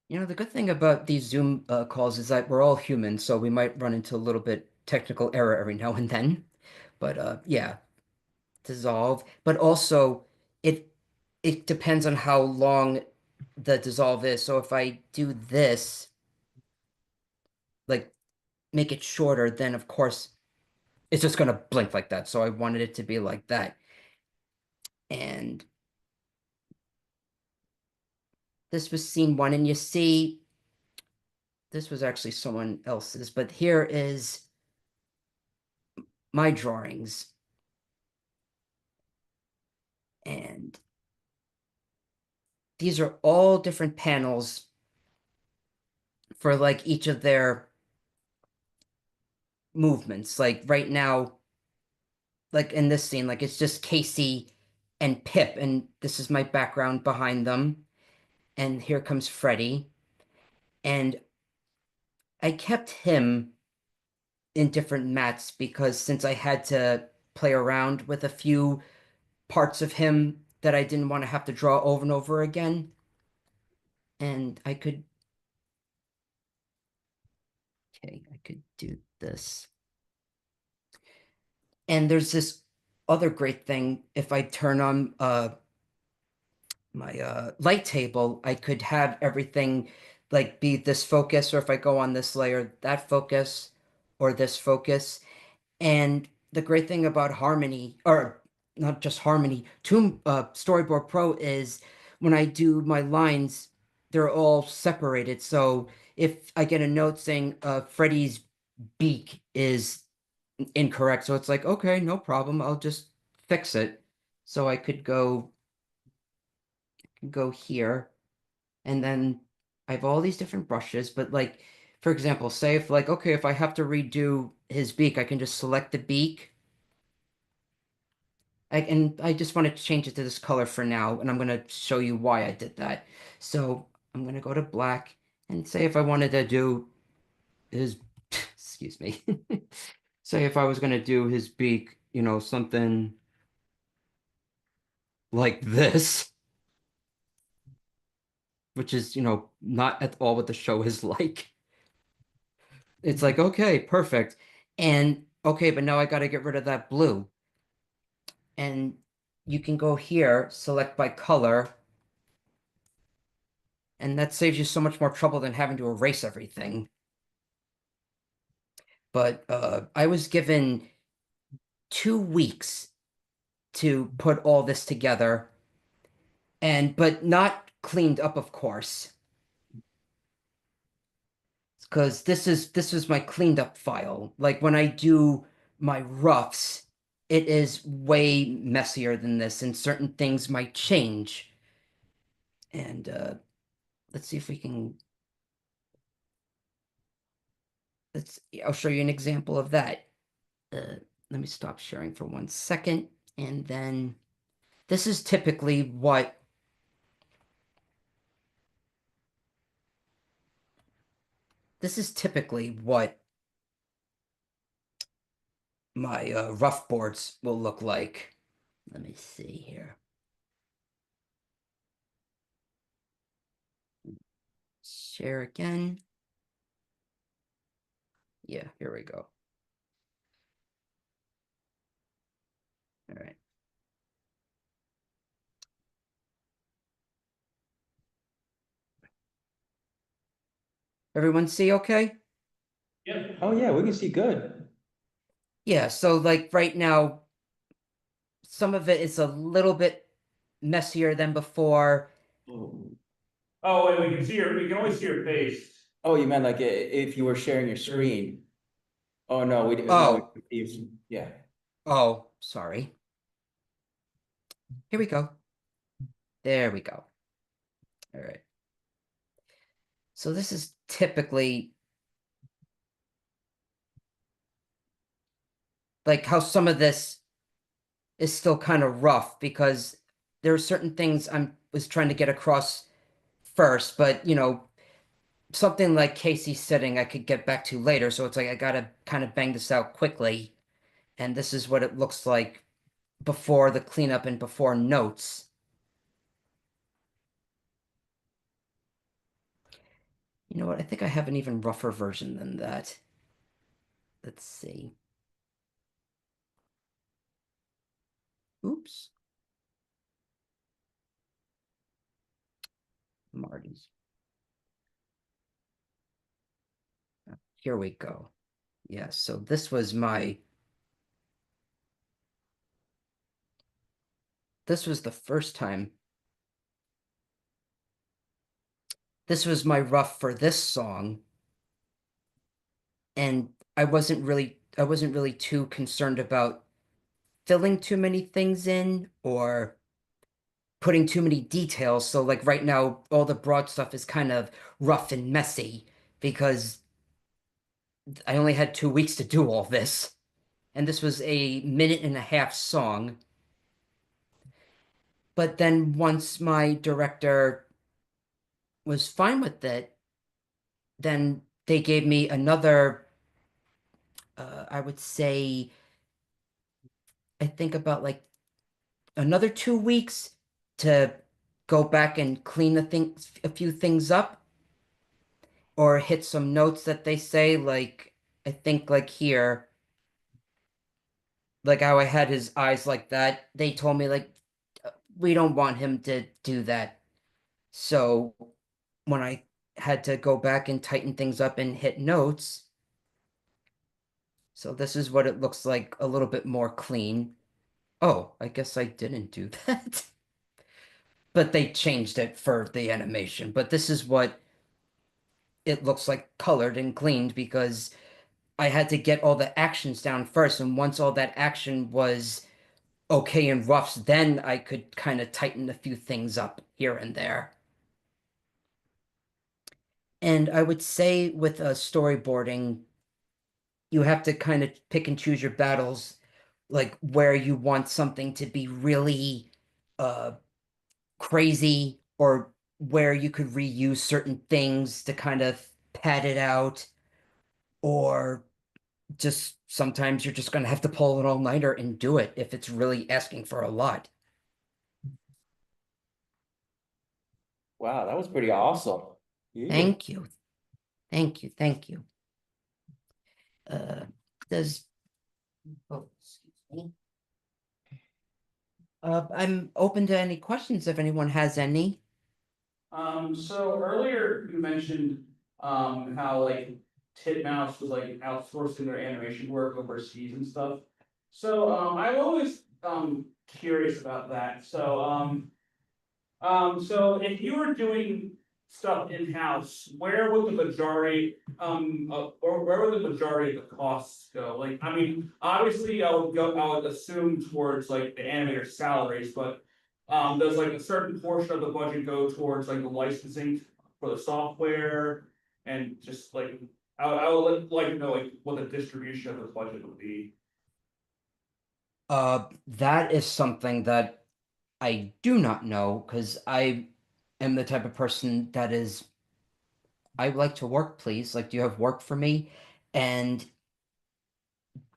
The good thing about these Zoom calls is that we're all human, so we might run into a little bit technical error every now and then. But yeah, dissolve. But also it it depends on how long the dissolve is. So if I do this, like make it shorter, then of course it's just gonna blink like that. So I wanted it to be like that. And this was scene one, and you see this was actually someone else's, but here is my drawings. And these are all different panels for like each of their movements. Like right now, like in this scene, like it's just Casey and Pip, and this is my background behind them. And here comes Freddy. And I kept him in different mats because since I had to play around with a few parts of him that I didn't want to have to draw over and over again. And I could do this. And there's this other great thing. If I turn on my light table, I could have everything like be this focus, or if I go on this layer, that focus, or this focus. And the great thing about Harmony, or not just Harmony, Storyboard Pro is when I do my lines, they're all separated. So if I get a note saying Freddy's beak is incorrect, so it's like, okay, no problem, I'll just fix it. So I could go here, and then I have all these different brushes, but like, for example, say if like, okay, if I have to redo his beak, I can just select the beak. And I just want to change it to this color for now, and I'm going to show you why I did that. So I'm going to go to black and say if I wanted to do his, excuse me, say if I was going to do his beak, something like this, which is, not at all what the show is like. It's like, okay, perfect. And okay, but now I got to get rid of that blue. And you can go here, select by color, and that saves you so much more trouble than having to erase everything. But I was given 2 weeks to put all this together, but not cleaned up, of course, because this is my cleaned up file. Like when I do my roughs, it is way messier than this, and certain things might change. And let's see if we can. I'll show you an example of that. Let me stop sharing for 1 second, and then this is typically what my rough boards will look like. Let me see here. Share again. Yeah, here we go. All right. Everyone see okay? Yep. Oh, yeah, we can see good. Yeah, so like right now, some of it is a little bit messier than before. Oh, Oh, wait, we can only see your face. oh, you meant like if you were sharing your screen? Oh, no, no, Oh, yeah. oh, sorry. Here we go. There we go. All right. So this is typically like how some of this is still kind of rough because there are certain things was trying to get across first, but something like Casey sitting I could get back to later, so it's like I gotta kind of bang this out quickly. And this is what it looks like before the cleanup and before notes. You know what? I think I have an even rougher version than that. let's see. Oops. Marty's. Here we go. Yeah, so this was the first time. This was my rough for this song. And I wasn't really too concerned about filling too many things in or putting too many details. So like right now, all the broad stuff is kind of rough and messy because I only had 2 weeks to do all this. And this was a minute-and-a-half song. But then once my director was fine with it, then they gave me another, I would say, I think about like another 2 weeks to go back and clean a few things up or hit some notes that they say, like I think like here, like how I had his eyes like that. They told me like we don't want him to do that. So when I had to go back and tighten things up and hit notes, so this is what it looks like a little bit more clean. Oh, I guess I didn't do that. But they changed it for the animation. But this is what it looks like colored and cleaned because I had to get all the actions down first. And once all that action was okay in roughs, then I could kind of tighten a few things up here and there. And I would say with storyboarding, you have to kind of pick and choose your battles, like where you want something to be really uh, crazy or where you could reuse certain things to kind of pad it out, or just sometimes you're just going to have to pull an all-nighter and do it if it's really asking for a lot. Wow, that was pretty awesome. Yeah. Thank you. Thank you. Thank you. Uh, does, oh, excuse me. I'm open to any questions if anyone has any. So earlier you mentioned, how like Titmouse was like outsourcing their animation work overseas and stuff. So, I'm always, curious about that. So if you were doing stuff in-house, where would the majority, or where would the majority of the costs go? Like, I mean, obviously, I would assume towards like the animator salaries, but. Does like a certain portion of the budget go towards like the licensing for the software? And just like, I would like to know like what the distribution of the budget would be. That is something that I do not know because I am the type of person that is, I like to work, please. Like, do you have work for me? And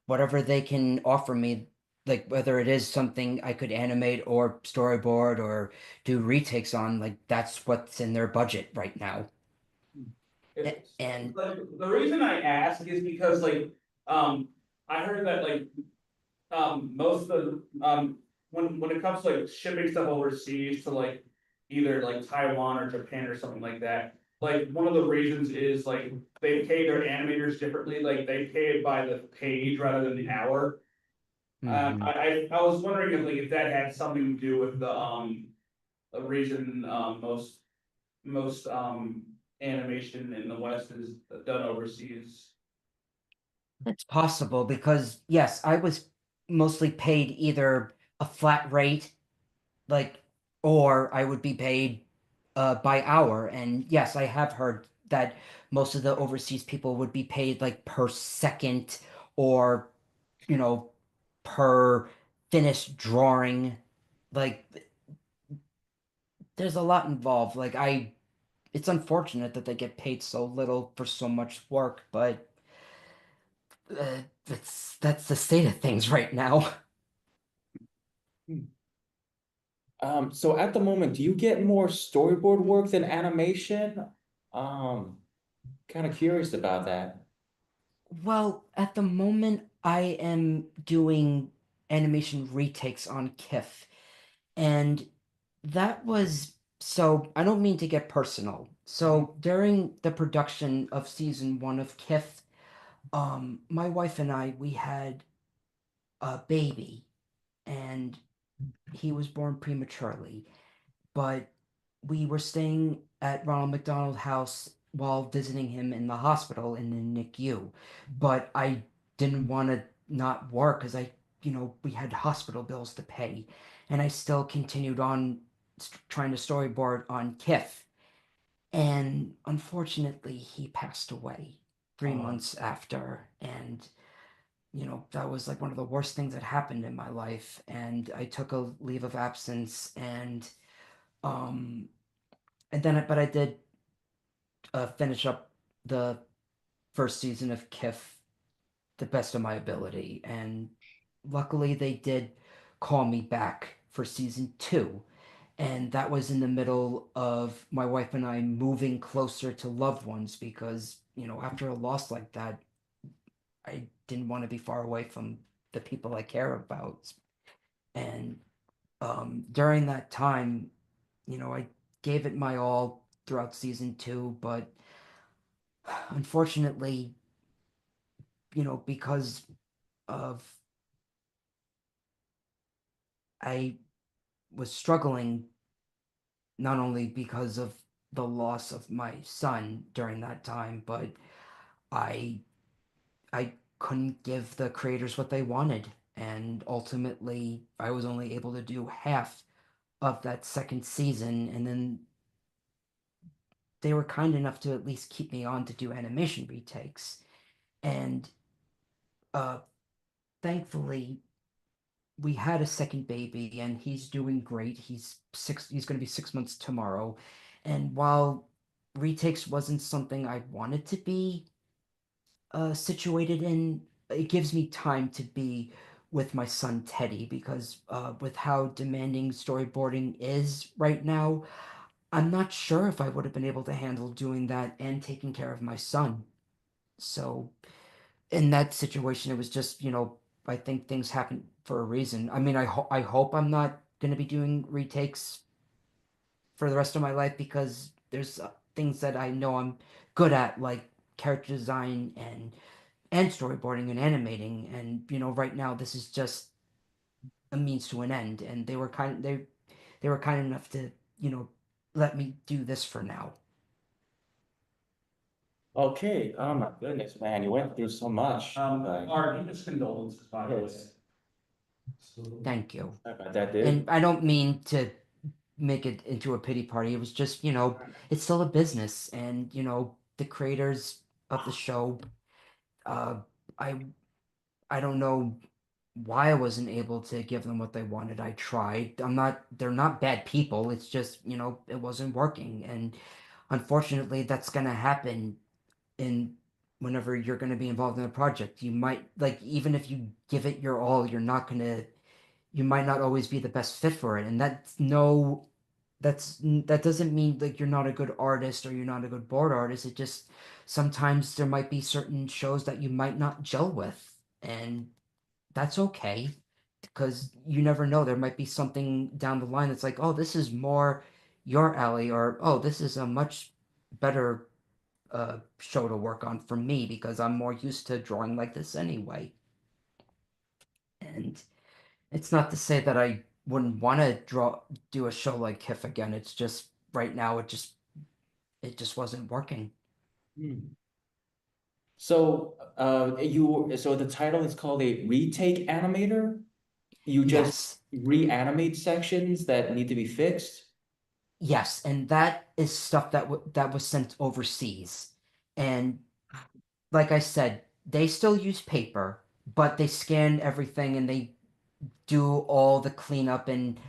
whatever they can offer me, like whether it is something I could animate or storyboard or do retakes on, like that's what's in their budget right now. And Like, the reason I ask is because like, I heard that like, most of the, when it comes to like shipping stuff overseas to like either like Taiwan or Japan or something like that, like one of the reasons is like they pay their animators differently, like they pay it by the page rather than the hour. mhm. I was wondering if like if that had something to do with the reason, most animation in the West is done overseas. It's possible because yes, I was mostly paid either a flat rate, like, or I would be paid by hour. And yes, I have heard that most of the overseas people would be paid like per second or, you know, per finished drawing. Like, there's a lot involved. It's unfortunate that they get paid so little for so much work, but that's the state of things right now. So at the moment, do you get more storyboard work than animation? Kind of curious about that. Well, at the moment, I am doing animation retakes on KIF, and that was so. I don't mean to get personal. So during the production of season one of KIF, my wife and I, we had a baby, and he was born prematurely. But we were staying at Ronald McDonald House while visiting him in the hospital in the NICU. But I didn't want to not work because we had hospital bills to pay. And I still continued on trying to storyboard on KIF. And unfortunately, he passed away 3 months after. And, that was like one of the worst things that happened in my life. And I took a leave of absence um, but I did finish up the first season of KIF the best of my ability, and luckily they did call me back for season two, and that was in the middle of my wife and I moving closer to loved ones because after a loss like that, I didn't want to be far away from the people I care about, and during that time, I gave it my all throughout season two, but unfortunately, because of I was struggling not only because of the loss of my son during that time, but I I couldn't give the creators what they wanted, and ultimately I was only able to do half of that second season, and then they were kind enough to at least keep me on to do animation retakes, and uh thankfully we had a second baby and he's doing great. He's going to be 6 months tomorrow. And while retakes wasn't something I wanted to be situated in, it gives me time to be with my son Teddy because with how demanding storyboarding is right now, I'm not sure if I would have been able to handle doing that and taking care of my son. So in that situation, it was just, I think things happen for a reason. I mean, I hope I'm not going to be doing retakes for the rest of my life because there's things that I know I'm good at, like character design and storyboarding and animating. And right now this is just a means to an end. And they were kind enough to you know let me do this for now. Okay, oh my goodness, man, you went through so much. Our deepest condolences, by the way. Yes. Thank you. Sorry about that, And dude. I don't mean to make it into a pity party. It was just, it's still a business, and the creators of the show, uh, I I don't know why I wasn't able to give them what they wanted. I tried. They're not bad people. It's just, it wasn't working, and unfortunately, that's gonna happen in whenever you're gonna be involved in a project. You might like even if you give it your all, you might not always be the best fit for it, and that doesn't mean like you're not a good artist or you're not a good board artist. It just sometimes there might be certain shows that you might not gel with, and that's okay because you never know. There might be something down the line that's like, oh, this is more your alley, or oh, this is a much better show to work on for me because I'm more used to drawing like this anyway. And it's not to say that I wouldn't want to do a show like KIF again. It's just right now it just wasn't working. Hmm. So, so the title is called a retake animator? You just Yes. reanimate sections that need to be fixed? Yes, and that is stuff that was sent overseas. And like I said, they still use paper, but they scan everything and they do all the cleanup and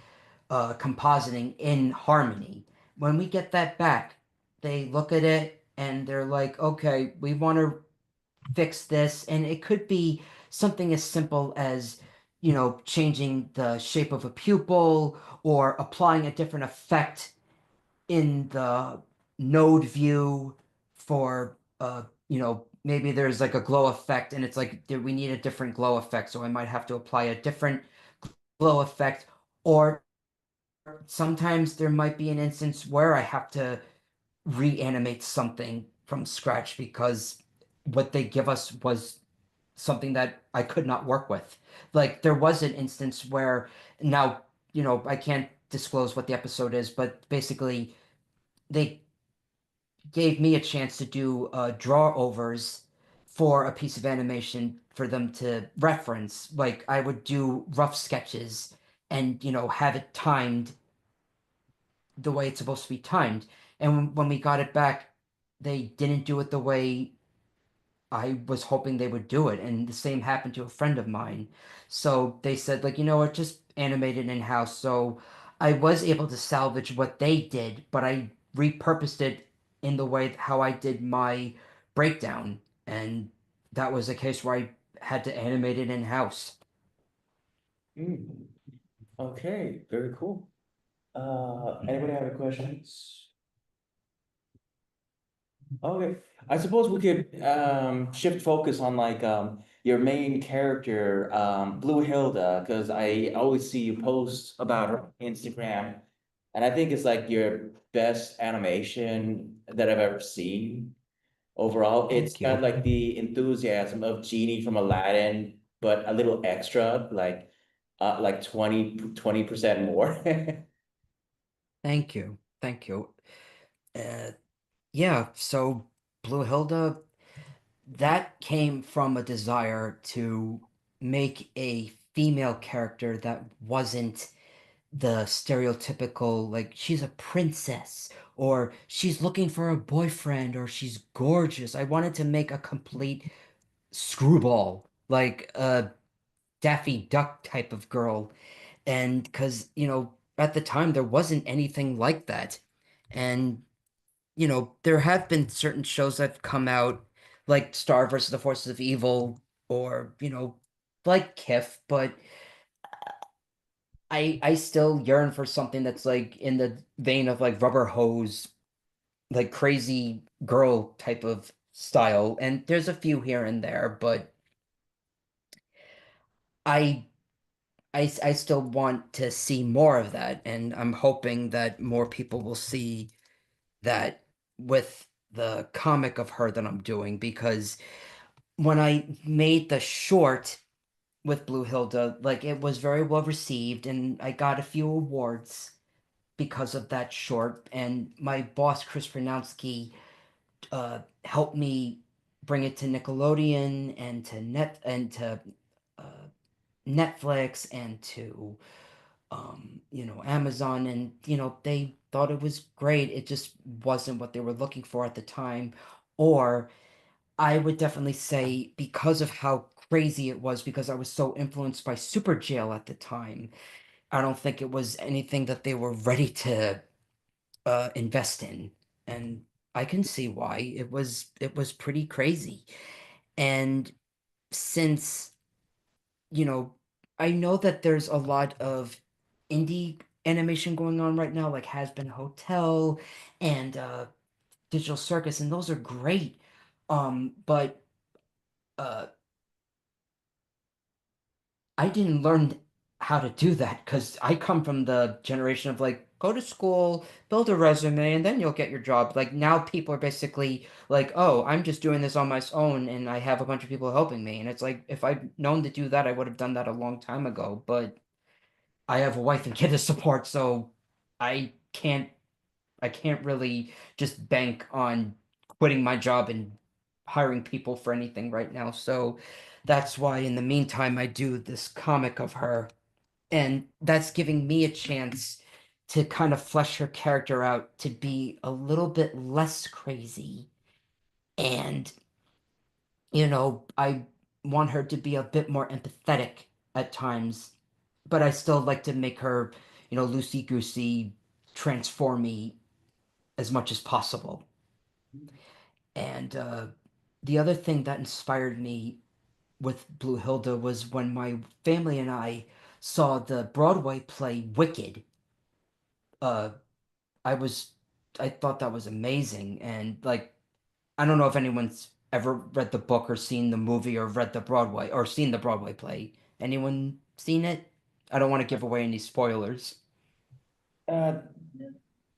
compositing in Harmony. When we get that back, they look at it and they're like, okay, we want to fix this. And it could be something as simple as, changing the shape of a pupil or applying a different effect in the node view for maybe there's like a glow effect and it's like we need a different glow effect, so I might have to apply a different glow effect. Or sometimes there might be an instance where I have to reanimate something from scratch because what they give us was something that I could not work with. Like there was an instance where now, I can't disclose what the episode is, but basically they gave me a chance to do draw overs for a piece of animation for them to reference. Like I would do rough sketches and, have it timed the way it's supposed to be timed. And when we got it back, they didn't do it the way I was hoping they would do it. And the same happened to a friend of mine. So they said, like, you know what, just animate it in-house. So I was able to salvage what they did, but I repurposed it in the way how I did my breakdown. And that was a case where I had to animate it in-house. Mm, okay, very cool. Anybody have any questions? Okay, I suppose we could shift focus on like your main character, Blue Hilda, because I always see you post about her on Instagram, and I think it's like your best animation that I've ever seen. Overall, it's Thank got you. like the enthusiasm of Genie from Aladdin, but a little extra, like 20% more. Thank you. Thank you. Uh, yeah, so Blue Hilda, that came from a desire to make a female character that wasn't the stereotypical, like, she's a princess, or she's looking for a boyfriend, or she's gorgeous. I wanted to make a complete screwball, like a Daffy Duck type of girl. And because, at the time, there wasn't anything like that. And there have been certain shows that have come out, like Star versus the Forces of Evil, or, like KIF, but I still yearn for something that's like in the vein of like Rubber Hose, like crazy girl type of style. And there's a few here and there, but I I still want to see more of that, and I'm hoping that more people will see that with the comic of her that I'm doing, because when I made the short with Blue Hilda, like it was very well received, and I got a few awards because of that short. And my boss, Chris Pronowski, helped me bring it to Nickelodeon and to uh, Netflix and to Amazon, and they thought it was great. It just wasn't what they were looking for at the time. Or I would definitely say because of how crazy it was, because I was so influenced by Super Jail at the time, I don't think it was anything that they were ready to invest in. And I can see why. It was pretty crazy. And since, you know, I know that there's a lot of indie animation going on right now, like Has Been Hotel and Digital Circus, and those are great. But uh I didn't learn how to do that because I come from the generation of like, go to school, build a resume, and then you'll get your job. Like now people are basically like, oh, I'm just doing this on my own and I have a bunch of people helping me. And it's like, if I'd known to do that, I would have done that a long time ago. But I have a wife and kid to support, so I can't I can't really just bank on quitting my job and hiring people for anything right now. So that's why in the meantime I do this comic of her, and that's giving me a chance to kind of flesh her character out to be a little bit less crazy. And I want her to be a bit more empathetic at times, but I still like to make her, loosey goosey, transformy as much as possible. And the other thing that inspired me with Blue Hilda was when my family and I saw the Broadway play Wicked. Uh, I was, I thought that was amazing, and like, I don't know if anyone's ever read the book or seen the movie or read the Broadway or seen the Broadway play. Anyone seen it? I don't want to give away any spoilers. Uh,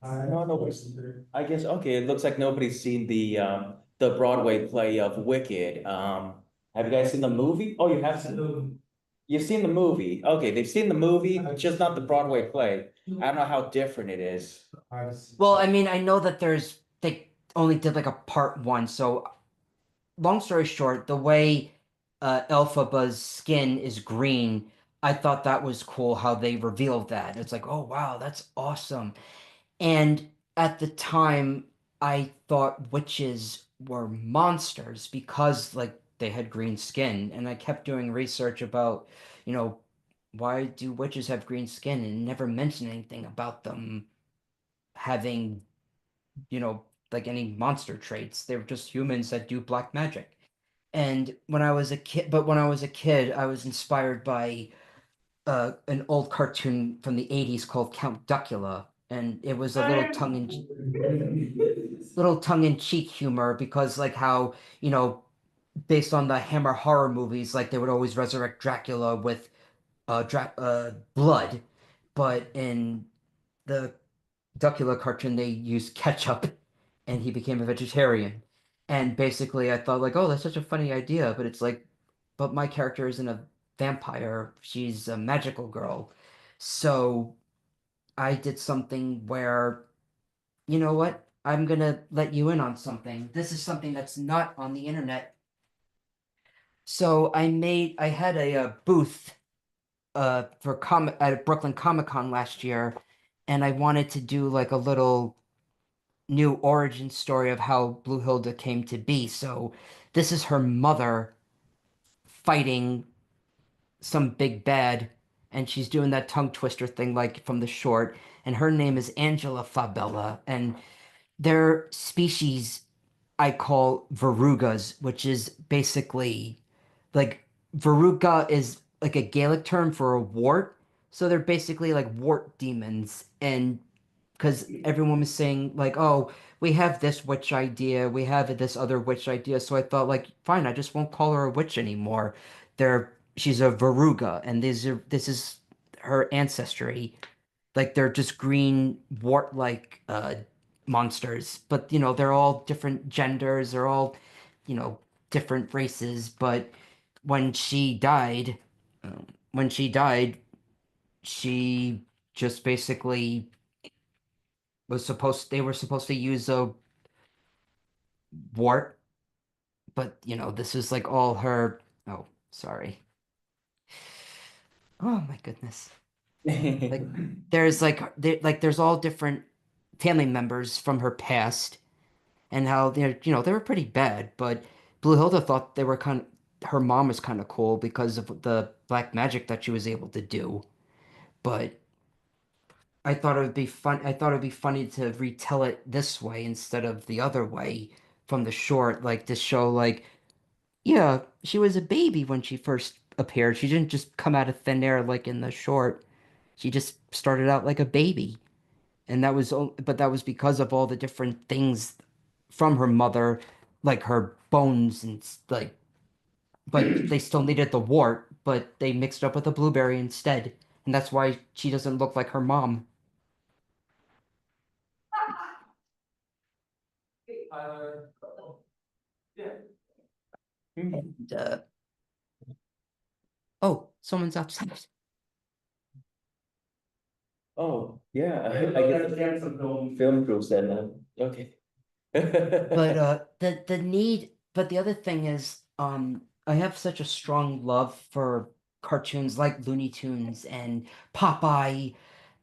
no, nobody's, I guess, okay, it looks like nobody's seen the Broadway play of Wicked. Have you guys seen the movie? Oh, you have seen, you've seen the movie. Okay, they've seen the movie, just not the Broadway play. I don't know how different it is. Well, I mean, I know that they only did like a part one, so long story short, the way Elphaba's skin is green, I thought that was cool how they revealed that. It's like, oh wow, that's awesome. And at the time, I thought witches were monsters because like they had green skin, and I kept doing research about, you know, why do witches have green skin and never mention anything about them having, like any monster traits. They were just humans that do black magic. And when I was a kid, I was inspired by an old cartoon from the 80s called Count Duckula, and it was a little tongue-in-cheek humor because like how, based on the Hammer horror movies, like they would always resurrect Dracula with blood, but in the Duckula cartoon they used ketchup and he became a vegetarian. And basically I thought like, oh, that's such a funny idea, but it's like, but my character isn't a vampire, she's a magical girl. So I did something where, you know what? I'm gonna let you in on something. This is something that's not on the internet. So I had a booth for comic at Brooklyn Comic Con last year, and I wanted to do like a little new origin story of how Blue Hilda came to be. So this is her mother fighting some big bad, and she's doing that tongue twister thing like from the short, and her name is Angela Fabella, and their species I call verrugas, which is basically like verruga is like a Gaelic term for a wart. So they're basically like wart demons. And because everyone was saying, like, oh, we have this witch idea, we have this other witch idea. So I thought, like, fine, I just won't call her a witch anymore. She's a verruga, and this is her ancestry. Like they're just green wart-like monsters, but they're all different genders, they're all, you know, different races. But when she died, when she died, she just basically they were supposed to use a wart, but this is like all her. Oh, sorry. Oh my goodness. Like there's all different family members from her past and how they were pretty bad, but Blue Hilda thought they were her mom was kind of cool because of the black magic that she was able to do. But I thought it would be fun. I thought it would be funny to retell it this way instead of the other way from the short, like to show like, yeah, she was a baby when she first appeared. She didn't just come out of thin air like in the short. She just started out like a baby. And but that was because of all the different things from her mother, like her bones like, but they still needed the wart, but they mixed it up with a blueberry instead. And that's why she doesn't look like her mom. And, oh, someone's outside. Oh, yeah, I guess film crew said that. Okay. But but the other thing is, I have such a strong love for cartoons like Looney Tunes and Popeye.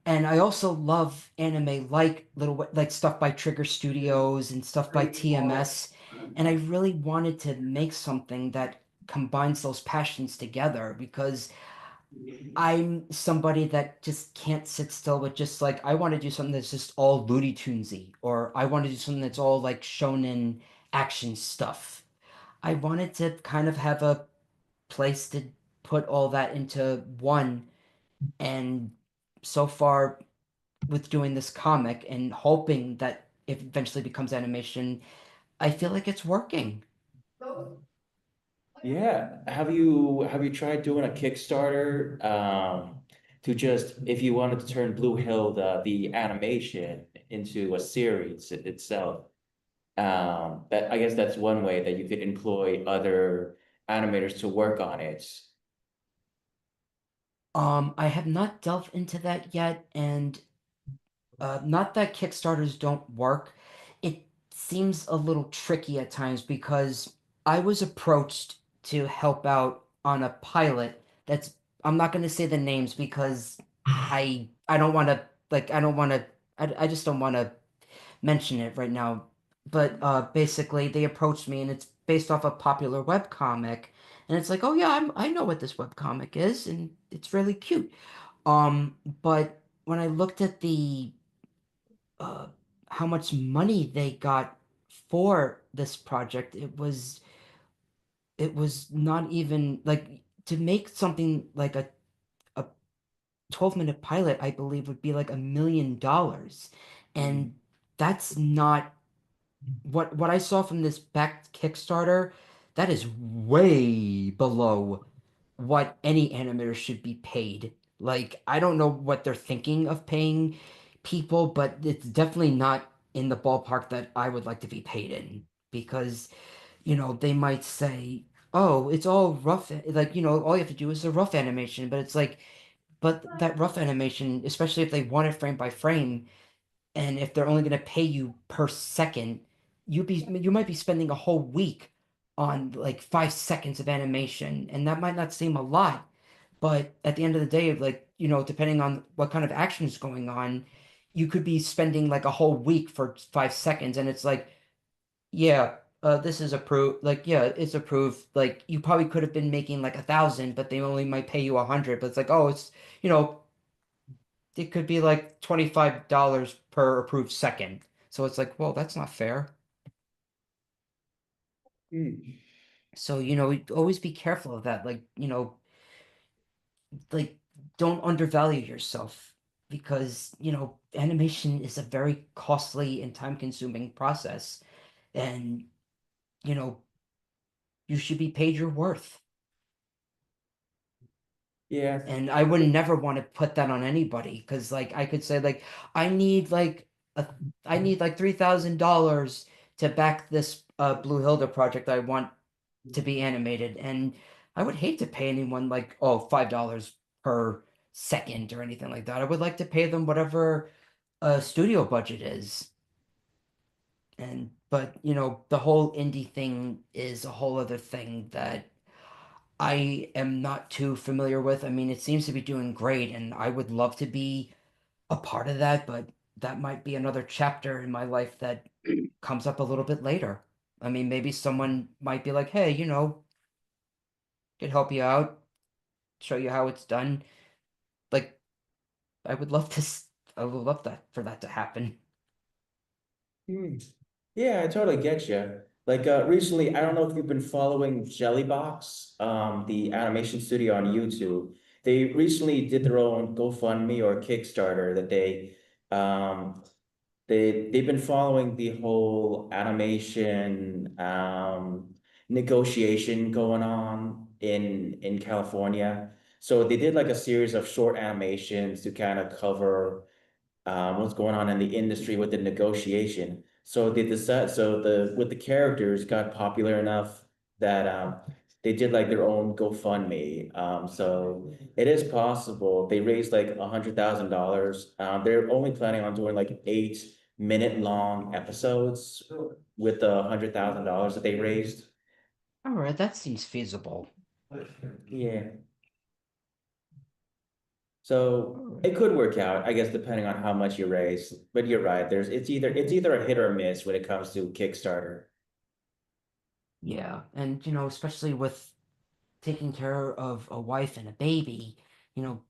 And I also love anime like like stuff by Trigger Studios and stuff by TMS. And I really wanted to make something that combines those passions together because I'm somebody that just can't sit still with just like I want to do something that's just all Looney Tunesy, or I want to do something that's all like shonen action stuff. I wanted to kind of have a place to put all that into one, and so far with doing this comic and hoping that it eventually becomes animation, I feel like it's working. Yeah. Have you tried doing a Kickstarter to just if you wanted to turn Blue Hill the animation into a series itself? That I guess that's one way that you could employ other animators to work on it. I have not delved into that yet, and not that Kickstarters don't work. It seems a little tricky at times because I was approached to help out on a pilot that's I'm not going to say the names because I don't want to I don't want to I just don't want to mention it right now. But basically they approached me and it's based off a popular web comic and it's like, "Oh yeah, I know what this web comic is and it's really cute." But when I looked at the uh, how much money they got for this project, it was not even like to make something like a 12-minute pilot, I believe would be like $1 million. And that's not what I saw from this back Kickstarter, that is way below what any animator should be paid. Like, I don't know what they're thinking of paying people, but it's definitely not in the ballpark that I would like to be paid in because, they might say, "Oh, it's all rough." Like, all you have to do is a rough animation, but it's like, but that rough animation, especially if they want it frame by frame, and if they're only going to pay you per second, you might be spending a whole week on like 5 seconds of animation, and that might not seem a lot, but at the end of the day, like, depending on what kind of action is going on, you could be spending like a whole week for 5 seconds, and it's like, yeah, this is approved. Like, yeah, it's approved. Like, you probably could have been making like 1,000, but they only might pay you 100. But it's like, oh, you know, it could be like $25 per approved second. So it's like, well, that's not fair. Hmm. So, always be careful of that. Like, like don't undervalue yourself because, animation is a very costly and time-consuming process. And, you know, you should be paid your worth. Yeah. And I would never want to put that on anybody because like I could say like I need like a I need like $3,000 to back this Blue Hilda project I want to be animated, and I would hate to pay anyone like, oh, $5 per second or anything like that. I would like to pay them whatever studio budget is. And but the whole indie thing is a whole other thing that I am not too familiar with. I mean, it seems to be doing great, and I would love to be a part of that, but that might be another chapter in my life that comes up a little bit later. I mean, maybe someone might be like, hey, could help you out, show you how it's done. Like, I would love I would love that for that to happen. Hmm. Yeah, I totally get you. Like recently, I don't know if you've been following Jellybox, the animation studio on YouTube. They recently did their own GoFundMe or Kickstarter that um they've been following the whole animation negotiation going on in California. So they did like a series of short animations to kind of cover what's going on in the industry with the negotiation. So they decide, so the with the characters got popular enough that they did like their own GoFundMe. So it is possible they raised like $100,000. They're only planning on doing like 8-minute long episodes with the $100,000 that they raised. All right, that seems feasible. Yeah. All So right. it could work out, I guess, depending on how much you raise. But you're right. It's either a hit or a miss when it comes to Kickstarter. Yeah, and especially with taking care of a wife and a baby, you know,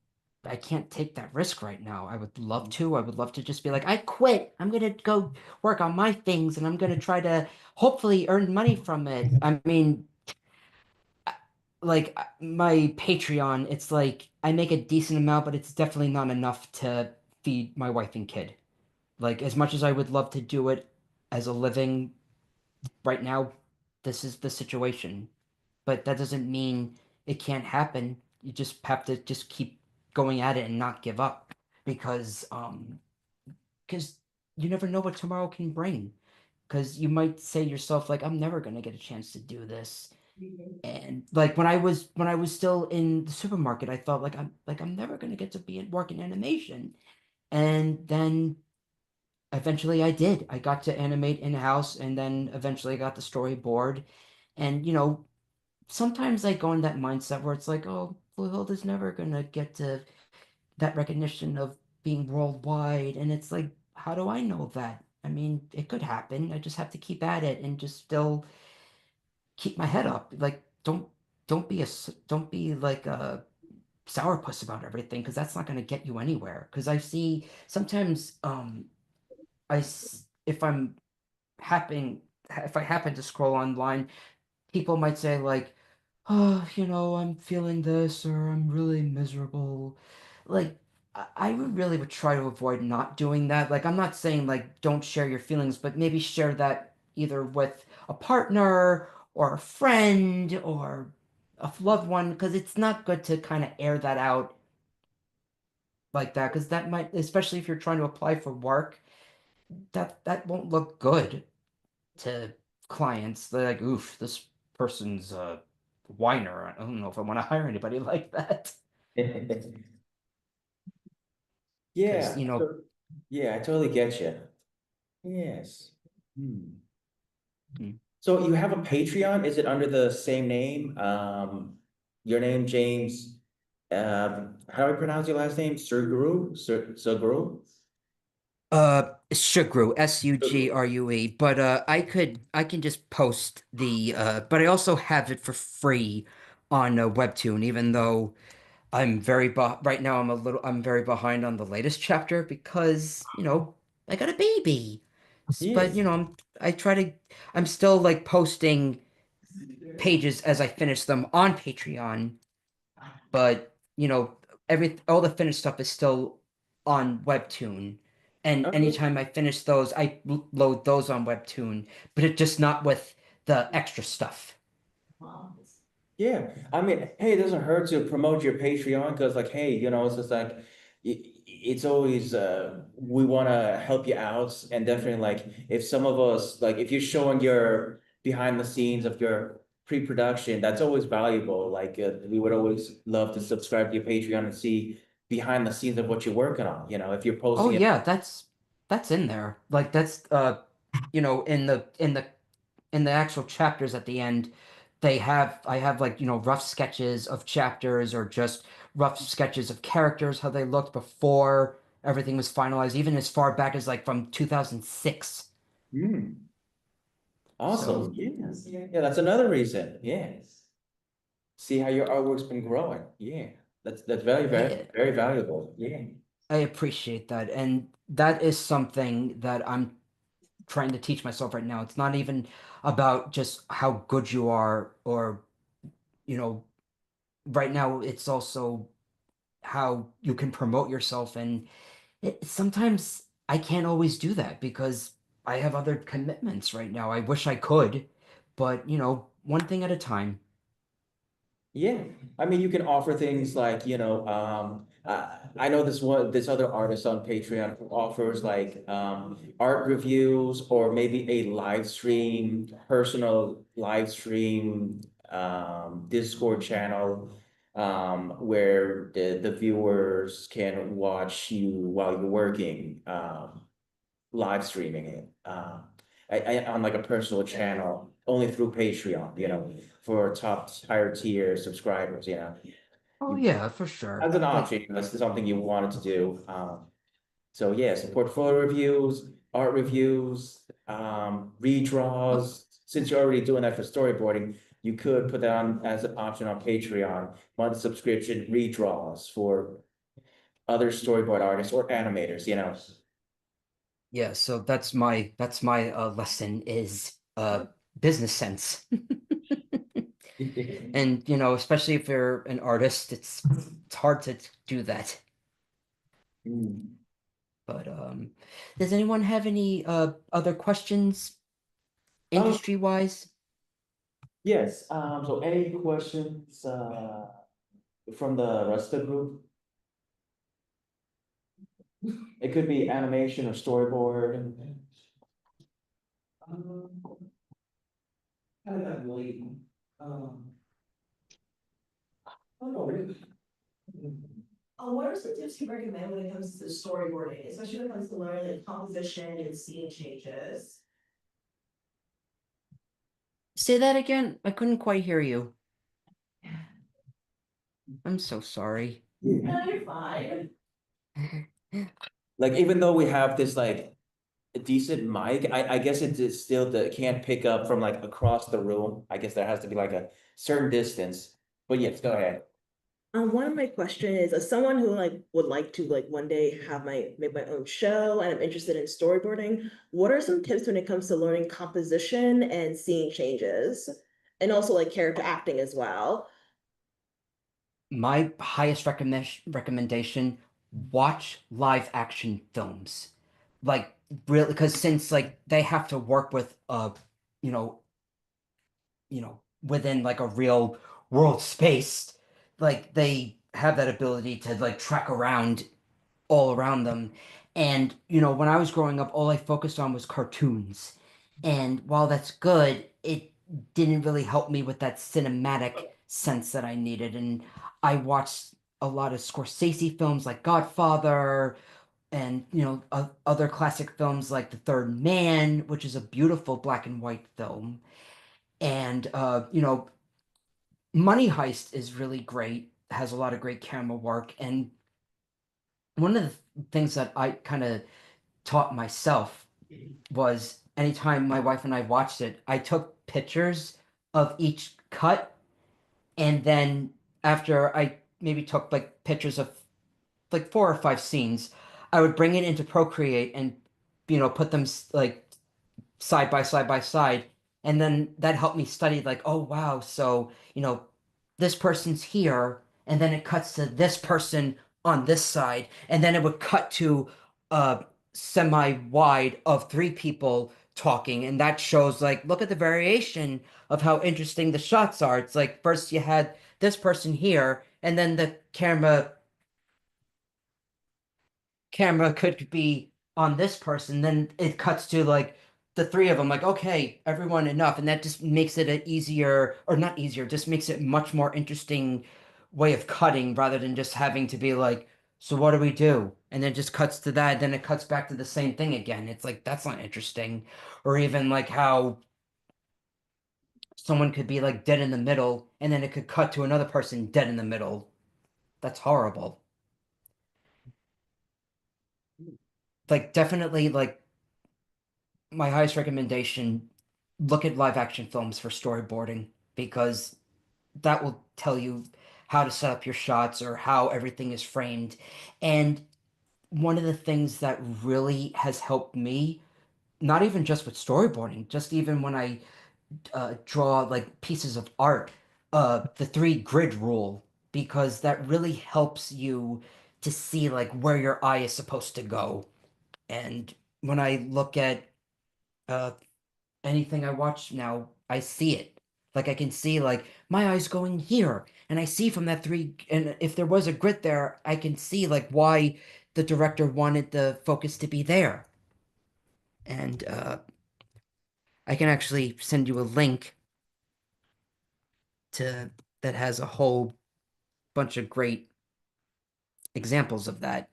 I can't take that risk right now. I would love to. I would love to just be like, I quit. I'm gonna go work on my things and I'm gonna try to hopefully earn money from it. I mean, like my Patreon, it's like I make a decent amount, but it's definitely not enough to feed my wife and kid. Like as much as I would love to do it as a living right now, this is the situation. But that doesn't mean it can't happen. You just have to just keep going at it and not give up because you never know what tomorrow can bring. Because you might say to yourself, like, I'm never gonna get a chance to do this. And like when I was still in the supermarket, I thought I'm never gonna get to be at work in animation. And then eventually I did. I got to animate in-house, and then eventually I got the storyboard. And sometimes I go in that mindset where it's like, oh, Blue Hilda's never gonna get to that recognition of being worldwide. And it's like, how do I know that? I mean, it could happen. I just have to keep at it and just still keep my head up. Like, don't be like a sourpuss about everything, because that's not gonna get you anywhere. Because I see sometimes, if I happen to scroll online, people might say like, oh, I'm feeling this, or I'm really miserable. Like, I would try to avoid not doing that. Like, I'm not saying like don't share your feelings, but maybe share that either with a partner or a friend or a loved one, because it's not good to kind of air that out like that, because that might, especially if you're trying to apply for work, that won't look good to clients. They're like, oof, this person's a whiner. I don't know if I want to hire anybody like that. Because, Yeah, yeah, I totally get you. Yes. mm, So you have a Patreon? Is it under the same name? Your name, James, how do I pronounce your last name? Surgre? Sugru, Sugrue. But I can just post the but I also have it for free on Webtoon, even though right now I'm very behind on the latest chapter because, I got a baby. But Yeah. I try to I'm still like posting pages as I finish them on Patreon, but every all the finished stuff is still on Webtoon. And Okay. anytime I finish those, I load those on Webtoon, but it just not with the extra stuff. Yeah, I mean, hey, it doesn't hurt to promote your Patreon because, like, hey, it's just like it's always we want to help you out, and definitely like if some of us like if you're showing your behind the scenes of your pre-production, that's always valuable. Like, we would always love to subscribe to your Patreon and see behind the scenes of what you're working on. If you're Oh posting it. yeah, that's in there. Like that's in the actual chapters at the end, I have like, rough sketches of chapters, or just rough sketches of characters, how they looked before everything was finalized, even as far back as like from 2006. Hmm, So awesome. Yes. Yeah, that's another reason. Yeah. See how your artwork's been growing. Yeah. That's very, I very valuable. Yeah. I appreciate that. And that is something that I'm trying to teach myself right now. It's not even about just how good you are, or, you know, right now it's also how you can promote yourself. And sometimes I can't always do that because I have other commitments right now. I wish I could, but one thing at a time. Yeah. I mean, you can offer things like, I know this other artist on Patreon who offers like art reviews or maybe a personal live stream Discord channel where the viewers can watch you while you're working. Live streaming it on like a personal channel only through Patreon, for top higher tier subscribers, Oh you, yeah, for sure. as an Like, option, that's something you wanted to do. So yeah, so portfolio reviews, art reviews, redraws. Since you're already doing that for storyboarding, you could put that on as an option on Patreon, monthly subscription redraws for other storyboard artists or animators. yeah, so that's my lesson is business sense. And especially if you're an artist, it's hard to do that. Mm. But does anyone have any other questions Um, industry wise? Yes, so any questions, from the rest of the group? It could be animation or storyboard. Um, kind of that late, um. I don't know, really. What are some tips you recommend when it comes to storyboarding, especially when it comes to learning like composition and scene changes? Say that again. I couldn't quite hear you. I'm so sorry. No, you're fine. Like, even though we have this like a decent mic, I guess it just still can't pick up from like across the room. I guess there has to be like a certain distance. But yes, go ahead. One of my questions is, as someone who like would like to like one day have make my own show and I'm interested in storyboarding, what are some tips when it comes to learning composition and scene changes? And also like character acting as well. My highest recommendation, watch live action films. Like really, because since like they have to work with you know, within like a real world space, like they have that ability to like track around all around them. And, when I was growing up, all I focused on was cartoons. And while that's good, it didn't really help me with that cinematic sense that I needed. And I watched a lot of Scorsese films like Godfather and, other classic films like The Third Man, which is a beautiful black and white film. And, Money Heist is really great, has a lot of great camera work. And one of the things that I kind of taught myself was anytime my wife and I watched it, I took pictures of each cut, and then after I maybe took like pictures of like 4 or 5 scenes, I would bring it into Procreate and put them like side by side, and then that helped me study like, oh wow, so this person's here, and then it cuts to this person on this side, and then it would cut to a semi wide of 3 people talking, and that shows like, look at the variation of how interesting the shots are. It's like first you had this person here, and then the camera could be on this person, then it cuts to like the 3 of them, like, okay, everyone enough. And that just makes it an easier, or not easier, just makes it much more interesting way of cutting rather than just having to be like, so what do we do? And then it just cuts to that, then it cuts back to the same thing again. It's like, that's not interesting. Or even like how someone could be like dead in the middle and then it could cut to another person dead in the middle. That's horrible. Like, definitely, like, my highest recommendation, look at live action films for storyboarding, because that will tell you how to set up your shots or how everything is framed. And one of the things that really has helped me, not even just with storyboarding, just even when I draw like pieces of art, the 3 grid rule, because that really helps you to see like where your eye is supposed to go. And when I look at uh, anything I watch now, I see it. Like I can see like my eyes going here, and I see from that 3, and if there was a grid there, I can see like why the director wanted the focus to be there. And I can actually send you a link to that has a whole bunch of great examples of that.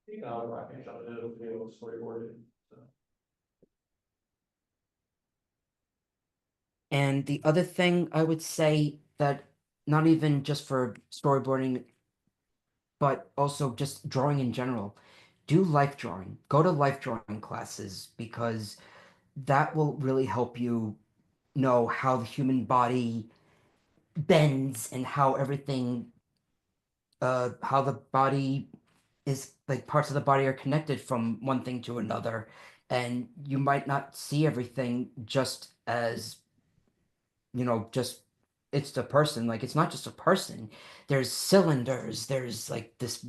I think it'll be able to storyboard it, so. And the other thing I would say, that not even just for storyboarding, but also just drawing in general, do life drawing. Go to life drawing classes, because that will really help you know how the human body bends and how the body is like, parts of the body are connected from one thing to another. And you might not see everything just as, just it's the person. Like, it's not just a person. There's cylinders, there's like this,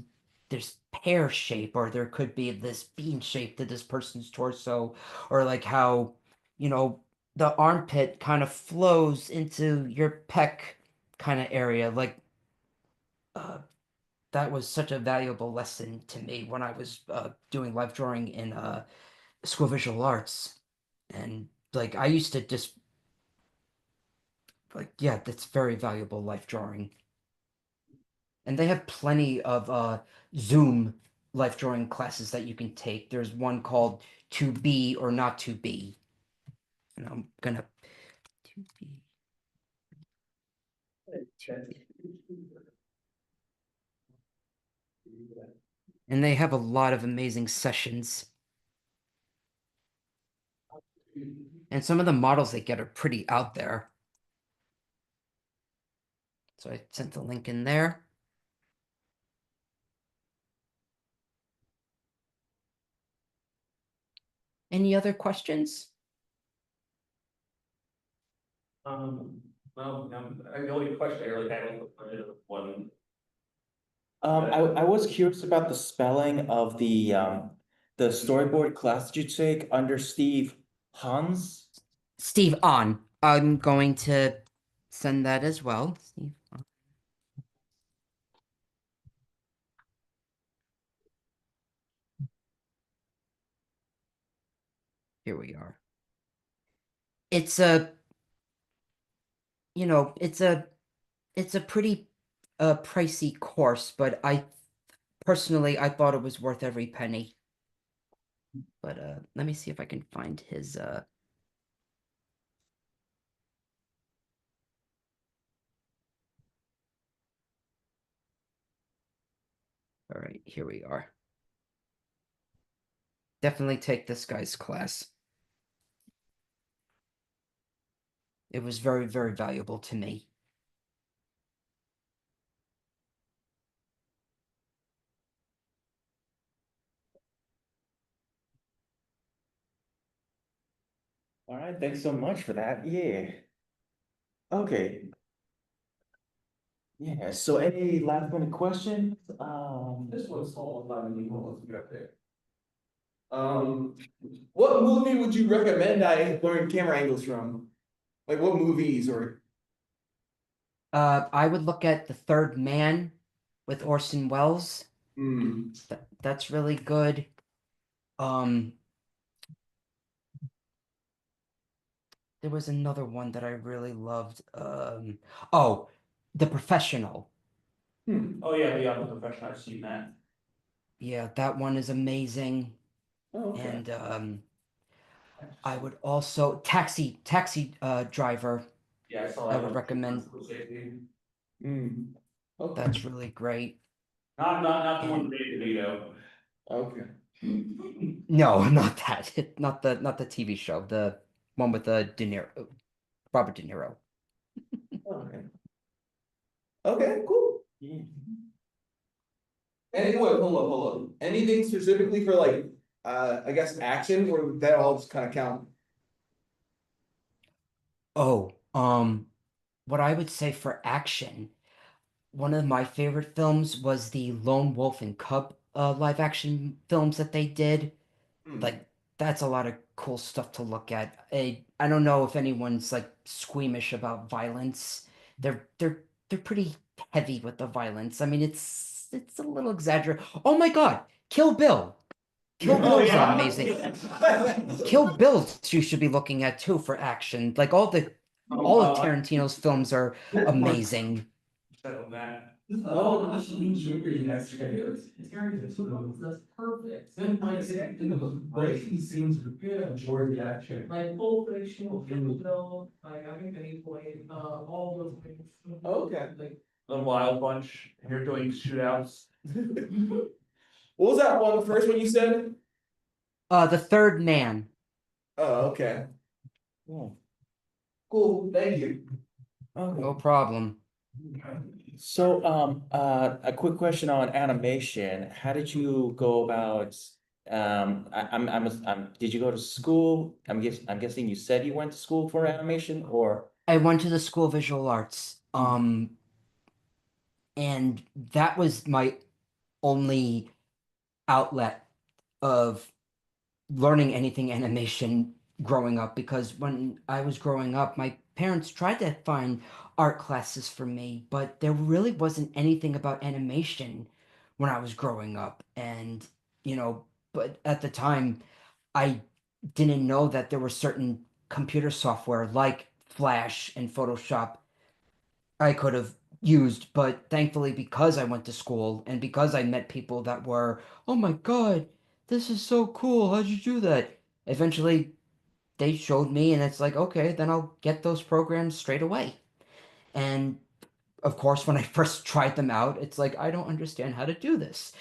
there's pear shape, or there could be this bean shape to this person's torso, or like how, you know, the armpit kind of flows into your pec kind of area. Like, uh, that was such a valuable lesson to me when I was doing life drawing in school of visual arts. And like, I used to just, like, yeah, that's very valuable life drawing. And they have plenty of Zoom life drawing classes that you can take. There's one called To Be or Not To Be. And I'm gonna to be. And they have a lot of amazing sessions. And some of the models they get are pretty out there. So I sent the link in there. Any other questions? Well, the only question I really had was one. I was curious about the spelling of the storyboard class that you take under Steve Hans. Steve on. I'm going to send that as well. Steve on. Here we are. It's a, you know, it's a pretty pricey course, but I personally I thought it was worth every penny. But let me see if I can find his all right, here we are. Definitely take this guy's class. It was very, very valuable to me. All right, thanks so much for that. Yeah. Okay. Yeah, so any last minute questions? This one's all about me. Hold on, up there. What movie would you recommend I learn camera angles from? Like what movies or? I would look at The Third Man with Orson Welles. Hmm. That's really good. Um, there was another one that I really loved. Oh, The Professional. Oh, yeah, the professional, I've seen that. Yeah, that one is amazing. Oh, okay. And I would also Taxi Driver. Yeah, I saw I that would one. recommend. Hmm. Okay. That's really great. Not the one And with David DeVito. Okay. no, not that. Not the TV show. The one with the De Niro, Robert De Niro. Okay. Okay, cool. Yeah. And wait, hold on. Anything specifically for like, I guess action, or would that all just kind of count? Oh, what I would say for action, one of my favorite films was the Lone Wolf and Cub live action films that they did. Hmm. Like, that's a lot of cool stuff to look at. I don't know if anyone's like squeamish about violence. They're pretty heavy with the violence. I mean, it's a little exaggerated. Oh my God, Kill Bill. Kill Oh, Bill's yeah. amazing. Kill Bill you should be looking at too for action. Like all of Tarantino's films are amazing. Settle that. Oh, this is really nice. That's perfect. And my breaking scenes were good. I enjoyed the action. Like full fictional, like I think they played all those things. Okay. Like the Wild Bunch, you're doing shootouts. What was that one, the first one you said? The Third Man. Oh, okay. Yeah. Cool, thank you. No Okay. problem. So, a quick question on animation. How did you go about, did you go to school? I'm guessing you said you went to school for animation or? I went to the School of Visual Arts. And that was my only outlet of learning anything animation growing up, because when I was growing up, my parents tried to find art classes for me, but there really wasn't anything about animation when I was growing up. And, but at the time, I didn't know that there were certain computer software like Flash and Photoshop I could have used, but thankfully, because I went to school and because I met people that were, oh my God, this is so cool. How'd you do that? Eventually, they showed me, and it's like, okay, then I'll get those programs straight away. And of course, when I first tried them out, it's like, I don't understand how to do this.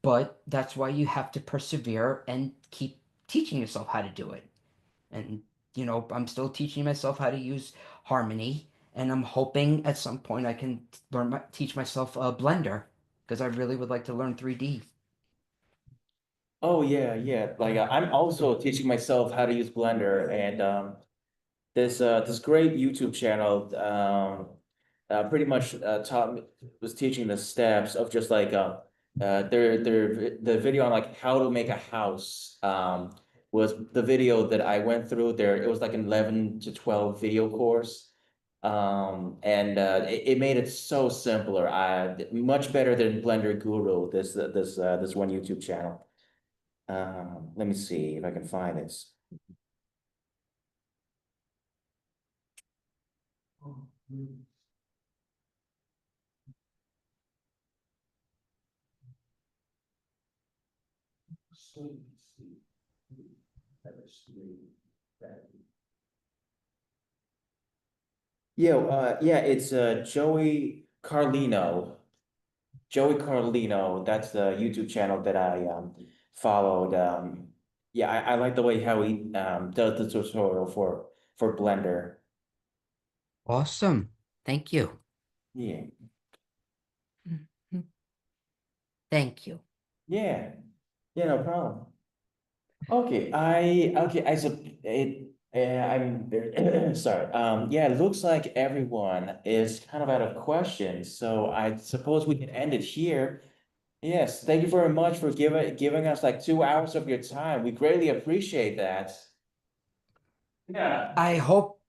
But that's why you have to persevere and keep teaching yourself how to do it. And, I'm still teaching myself how to use Harmony, and I'm hoping at some point I can teach myself Blender, because I really would like to learn 3D. Oh yeah, yeah. Like I'm also teaching myself how to use Blender, and this great YouTube channel pretty much taught me was teaching the steps of just like the video on like how to make a house was the video that I went through there. It was like an 11 to 12 video course. And it made it so simpler. Much better than Blender Guru, this one YouTube channel. Let me see if I can find it. Yeah, yeah, it's Joey Carlino. Joey Carlino, that's the YouTube channel that I followed. Yeah, I like the way how he does the tutorial for Blender. Awesome. Thank you. Yeah, Mhm. Thank you. yeah, yeah, no problem. Okay, I sup it. I'm very sorry. Yeah, it looks like everyone is kind of out of questions, so I suppose we can end it here. Yes, thank you very much for giving us like 2 hours of your time. We greatly appreciate that. Yeah. I hope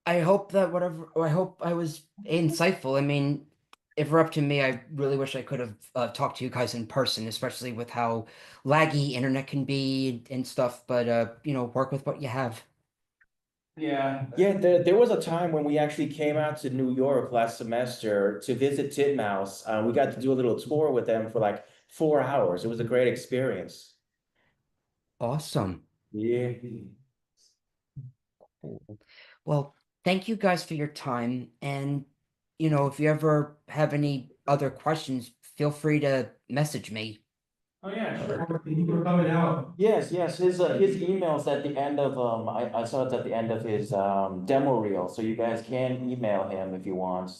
I hope that whatever I hope I was insightful. I mean, if we're up to me, I really wish I could have talked to you guys in person, especially with how laggy internet can be and stuff, but work with what you have. Yeah. Yeah, there was a time when we actually came out to New York last semester to visit Titmouse. We got to do a little tour with them for like 4 hours. It was a great experience. Awesome. Yeah. Cool. Well, thank you guys for your time, and if you ever have any other questions, feel free to message me. Oh, yeah, sure. Thank you for coming out. Yes, yes. His email's at the end of I saw it's at the end of his demo reel, so you guys can email him if you want.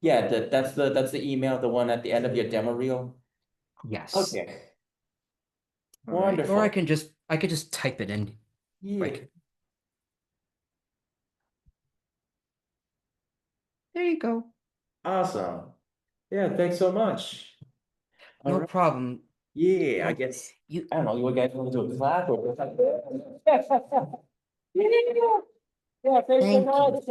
Yeah, that's the email, the one at the end of your demo reel. Yes. Okay, All right. Or wonderful. I could just type it in Yeah, quick. There you go. awesome. Yeah, thanks so much. All No right. problem. Yeah, I Well, guess you I don't know. You guys want to do a clap or? Yeah, thanks so thank you. much.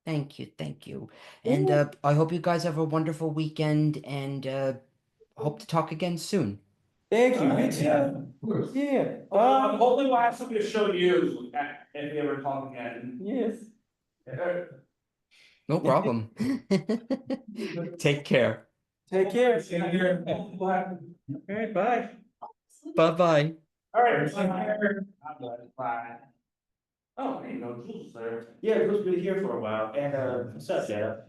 Thank you. Thank you. And Yeah. I hope you guys have a wonderful weekend, and hope to talk again soon. Thank you. You Yeah. too. Of course. Yeah. Hopefully we'll have something to show you if we ever talk again. Yes. No problem. Take care. Take care. See you here. All All right, bye. Bye-bye. right. I'm glad. Bye. Oh, there you go. Jules is there. Yeah, Bruce been here for a while, and what's up, Jenna?